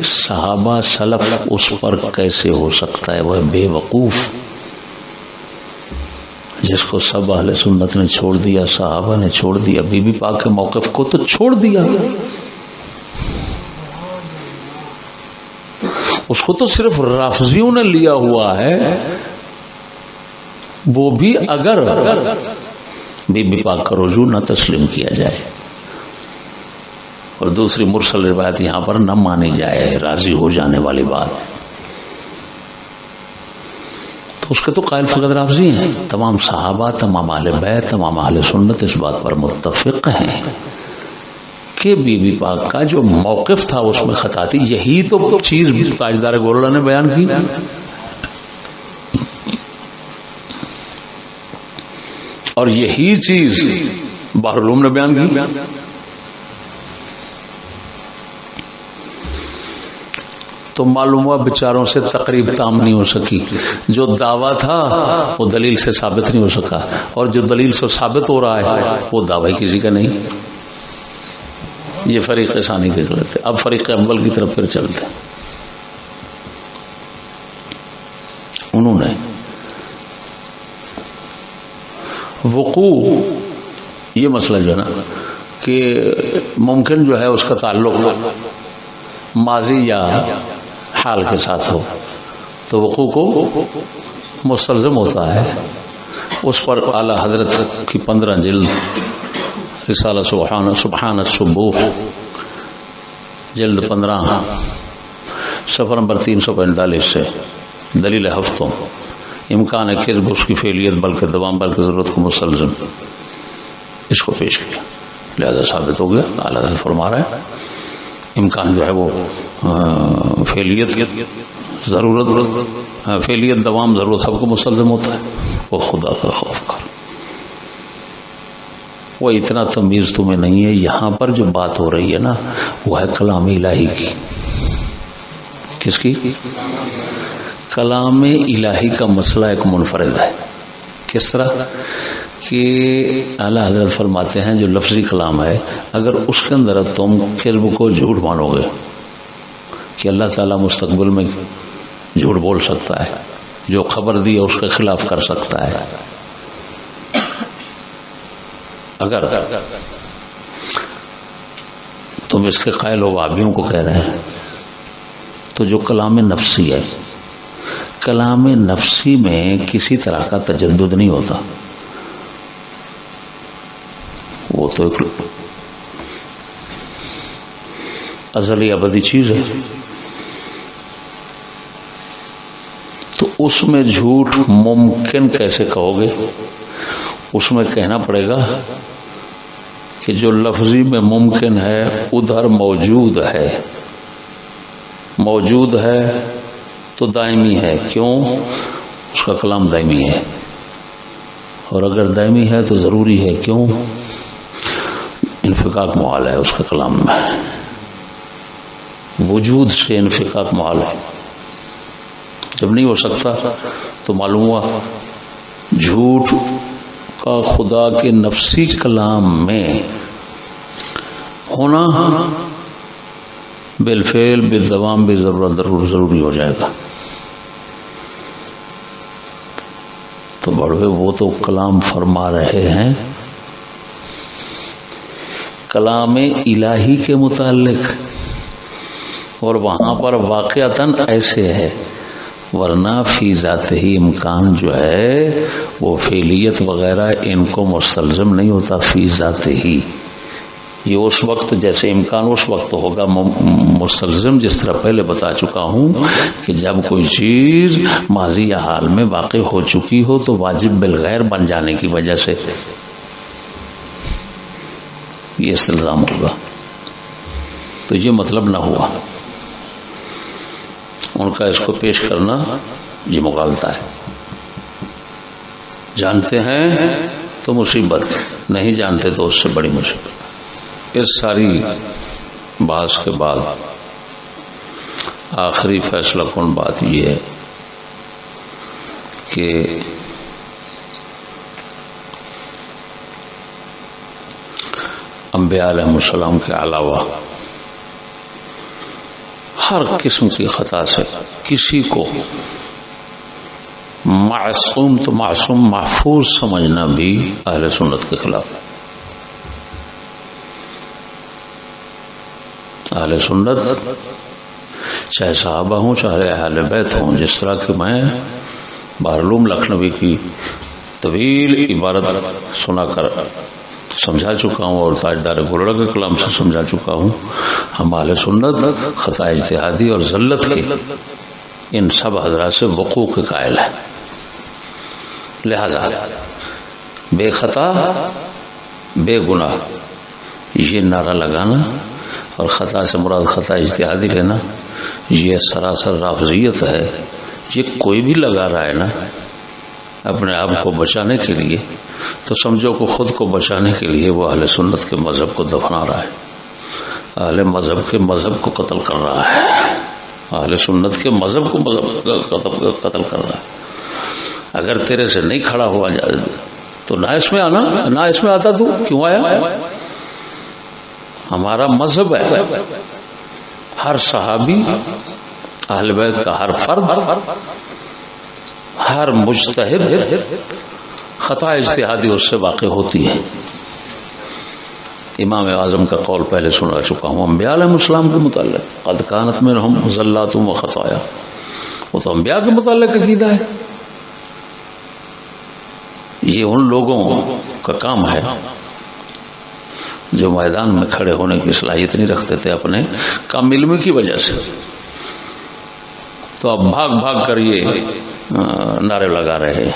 صحابہ سلف اس پر کیسے ہو سکتا ہے؟ وہ بے وقوف جس کو سب اہل سنت نے چھوڑ دیا، صحابہ نے چھوڑ دیا، بی بی پاک کے موقف کو تو چھوڑ دیا، اس کو تو صرف رافضیوں نے لیا ہوا ہے، وہ بھی اگر بی بی پاک کا رجوع نہ تسلیم کیا جائے اور دوسری مرسل روایت یہاں پر نہ مانی جائے، راضی ہو جانے والی بات، اس کے تو قائل فقط رافضی ہیں. تمام صحابہ، تمام اہل بیت، تمام اہل سنت اس بات پر متفق ہیں کہ بی بی پاک کا جو موقف تھا اس میں خطا تھی. یہی تو چیز تاجدار گولڑا نے بیان کی، اور یہی چیز بحر العلوم نے بیان کی. تو معلوم ہوا بیچاروں سے تقریب تام نہیں ہو سکی. جو دعویٰ تھا وہ دلیل سے ثابت نہیں ہو سکا، اور جو دلیل سے ثابت ہو رہا ہے وہ دعویٰ کسی کا نہیں. یہ فریق ثانی کے غلط ہے. اب فریق اول کی طرف پھر چلتے. انہوں نے وقوع یہ مسئلہ جو ہے نا کہ ممکن جو ہے اس کا تعلق ماضی یا حال کے ساتھ ہو تو وقوع کو مستلزم ہوتا ہے. اس پر اعلی حضرت کی 15 جلد رسالہ سبحان السبوح جلد 15 صفحہ نمبر 345 سے دلیل ہفتوں امکان ہے کہ اس کی فعلیت بلکہ دوام بلکہ ضرورت کو مستلزم اس کو پیش کیا. لہذا ثابت ہو گیا. اعلی حضرت فرما رہا ہے امکان جو ہے وہ فعلیت ضرورت فعلیت دوام ضرورت سب کو مستلزم ہوتا ہے. وہ خدا کا خوف کر. وہ اتنا تمیز تمہیں نہیں ہے. یہاں پر جو بات ہو رہی ہے نا وہ ہے کلام الہی کی. کس کی؟ کلام الہی کا مسئلہ ایک منفرد ہے. کس طرح کہ اعلیٰ حضرت فرماتے ہیں جو لفظی کلام ہے اگر اس کے اندر تم کذب کو جھوٹ مانو گے کہ اللہ تعالیٰ مستقبل میں جھوٹ بول سکتا ہے، جو خبر دی ہے اس کے خلاف کر سکتا ہے، اگر تم اس کے قائل ہو وہابیوں کو کہہ رہے ہیں، تو جو کلام نفسی ہے، کلام نفسی میں کسی طرح کا تجدد نہیں ہوتا، وہ تو ایک ازلی ابدی چیز ہے، تو اس میں جھوٹ ممکن کیسے کہو گے؟ اس میں کہنا پڑے گا کہ جو لفظی میں ممکن ہے ادھر موجود ہے، موجود ہے تو دائمی ہے، کیوں؟ اس کا کلام دائمی ہے، اور اگر دائمی ہے تو ضروری ہے، کیوں؟ انفکاک محال ہے اس کا کلام میں، وجود سے انفکاک محال ہے، جب نہیں ہو سکتا تو معلوم ہوا جھوٹ کا خدا کے نفسی کلام میں ہونا بالفعل بالدوام بالضرورت ضروری ہو جائے گا۔ تو بڑھوے وہ تو کلام فرما رہے ہیں کلام الہی کے متعلق، اور وہاں پر واقعتاً ایسے ہے، ورنہ فی ذات ہی امکان جو ہے وہ فعلیت وغیرہ ان کو مستلزم نہیں ہوتا فی ذات ہی، یہ اس وقت جیسے امکان اس وقت ہوگا مستلزم، جس طرح پہلے بتا چکا ہوں کہ جب کوئی چیز ماضی یا حال میں واقع ہو چکی ہو تو واجب بالغیر بن جانے کی وجہ سے یہ استلزام ہوگا، تو یہ مطلب نہ ہوا ان کا اس کو پیش کرنا، یہ مغالطہ ہے۔ جانتے ہیں تو مصیبت، نہیں جانتے تو اس سے بڑی مصیبت۔ اس ساری بحث کے بعد آخری فیصلہ کن بات یہ ہے کہ انبیاء علیہ السلام کے علاوہ ہر قسم کی خطا سے کسی کو معصوم تو معصوم محفوظ سمجھنا بھی اہل سنت کے خلاف ہے۔ اہل سنت چاہے صحابہ ہوں چاہے اہل بیت ہوں، جس طرح کہ میں بہرالعلوم لکھنوی کی طویل عبارت سنا کر سمجھا چکا ہوں اور تاجدار گولڑا کے کلام سے سمجھا چکا ہوں، ہم اہل سنت خطا اجتہادی اور ذلت کے ان سب حضرات سے وقوع کے قائل ہیں، لہذا بے خطا بے گناہ یہ نعرہ لگانا اور خطا سے مراد خطا اجتہادی لینا یہ سراسر رافضیت ہے۔ یہ کوئی بھی لگا رہا ہے نا اپنے آپ کو بچانے کے لیے، تو سمجھو کہ خود کو بچانے کے لیے وہ اہل سنت کے مذہب کو دفنا رہا ہے، اہل مذہب کے مذہب کو قتل کر رہا ہے، اہل سنت کے مذہب کو قتل کر رہا ہے۔ اگر تیرے سے نہیں کھڑا ہوا جائے تو نہ اس میں آنا، نہ اس میں آتا تو کیوں آیا؟ ہمارا مذہب ہے ہر صحابی، اہل بیت کا ہر فرد، ہر مجتہد خطا اجتہادی اس سے واقع ہوتی ہے۔ امام اعظم کا قول پہلے سنا چکا ہوں انبیاء علیہ السلام کے متعلق، قد کانت منہم زلات و خطایا، وہ تو انبیاء کے متعلق عقیدہ ہے۔ یہ ان لوگوں کا کام ہے جو میدان میں کھڑے ہونے کی صلاحیت نہیں رکھتے تھے اپنے کم علم کی وجہ سے، تو اب بھاگ بھاگ کر یہ نعرے لگا رہے ہیں۔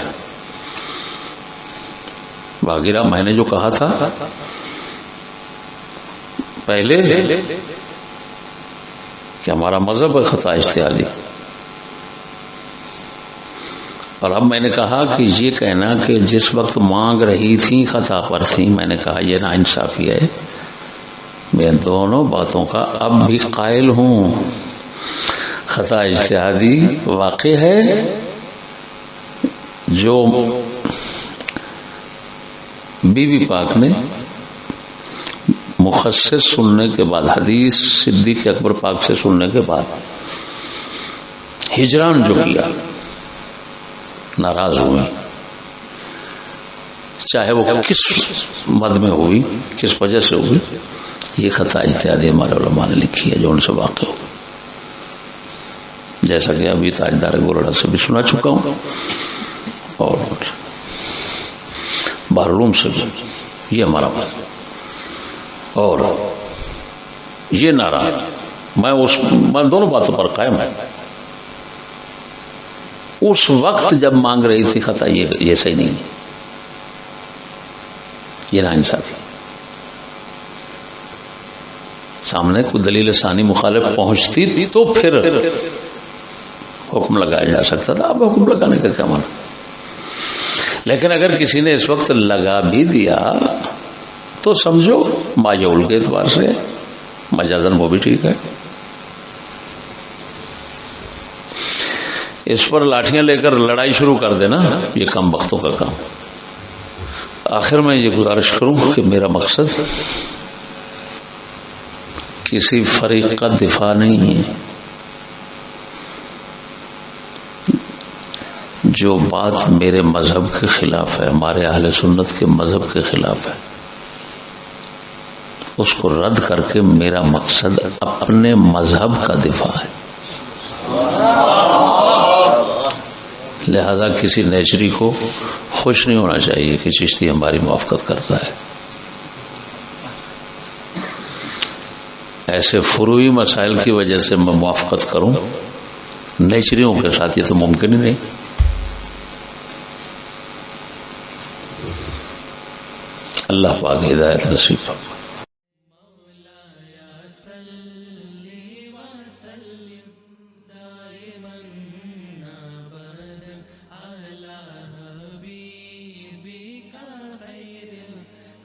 باغیرہ میں نے جو کہا تھا پہلے کہ ہمارا مذہب ہے خطا اجتہادی، اور اب میں نے کہا کہ یہ کہنا کہ جس وقت مانگ رہی تھی خطا پر تھی، میں نے کہا یہ ناانصافی ہے۔ میں دونوں باتوں کا اب بھی قائل ہوں، خطا اجتہادی واقع ہے جو بی بی پاک نے مخصص سننے کے بعد، حدیث صدیق اکبر پاک سے سننے کے بعد ہجران جو کیا، ناراض ہوئی، چاہے وہ کس مد میں ہوئی، کس وجہ سے ہوئی، یہ خطا اجتہادی ہمارے علماء نے لکھی ہے جو ان سے واقع ہو، جیسا کہ ابھی تاجدار گولڑا سے بھی سنا چکا ہوں اور بہرلوم سے بھی، یہ ہمارا بات۔ اور یہ ناراض، میں دونوں باتوں پر قائم ہے۔ اس وقت جب مانگ رہی تھی خطا یہ صحیح نہیں، یہ ناانصافی، سامنے کوئی دلیل ثانی مخالف پہنچتی تھی تو پھر حکم لگایا جا سکتا تھا، اب حکم لگانے کا کیا مانا؟ لیکن اگر کسی نے اس وقت لگا بھی دیا تو سمجھو ماجول کے اعتبار سے مجازن وہ بھی ٹھیک ہے۔ اس پر لاٹھیاں لے کر لڑائی شروع کر دینا یہ کم بختوں کا کام۔ آخر میں یہ گزارش کروں کہ میرا مقصد کسی فریق کا دفاع نہیں ہے، جو بات میرے مذہب کے خلاف ہے، ہمارے اہل سنت کے مذہب کے خلاف ہے، اس کو رد کر کے میرا مقصد اپنے مذہب کا دفاع ہے۔ لہذا کسی نیچری کو خوش نہیں ہونا چاہیے کہ چشتی ہماری موافقت کرتا ہے۔ ایسے فروعی مسائل کی وجہ سے میں موافقت کروں نیچریوں کے ساتھ، یہ تو ممکن ہی نہیں۔ اللہ پاک ہدایت نصیب فرمائے۔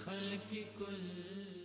خلق کل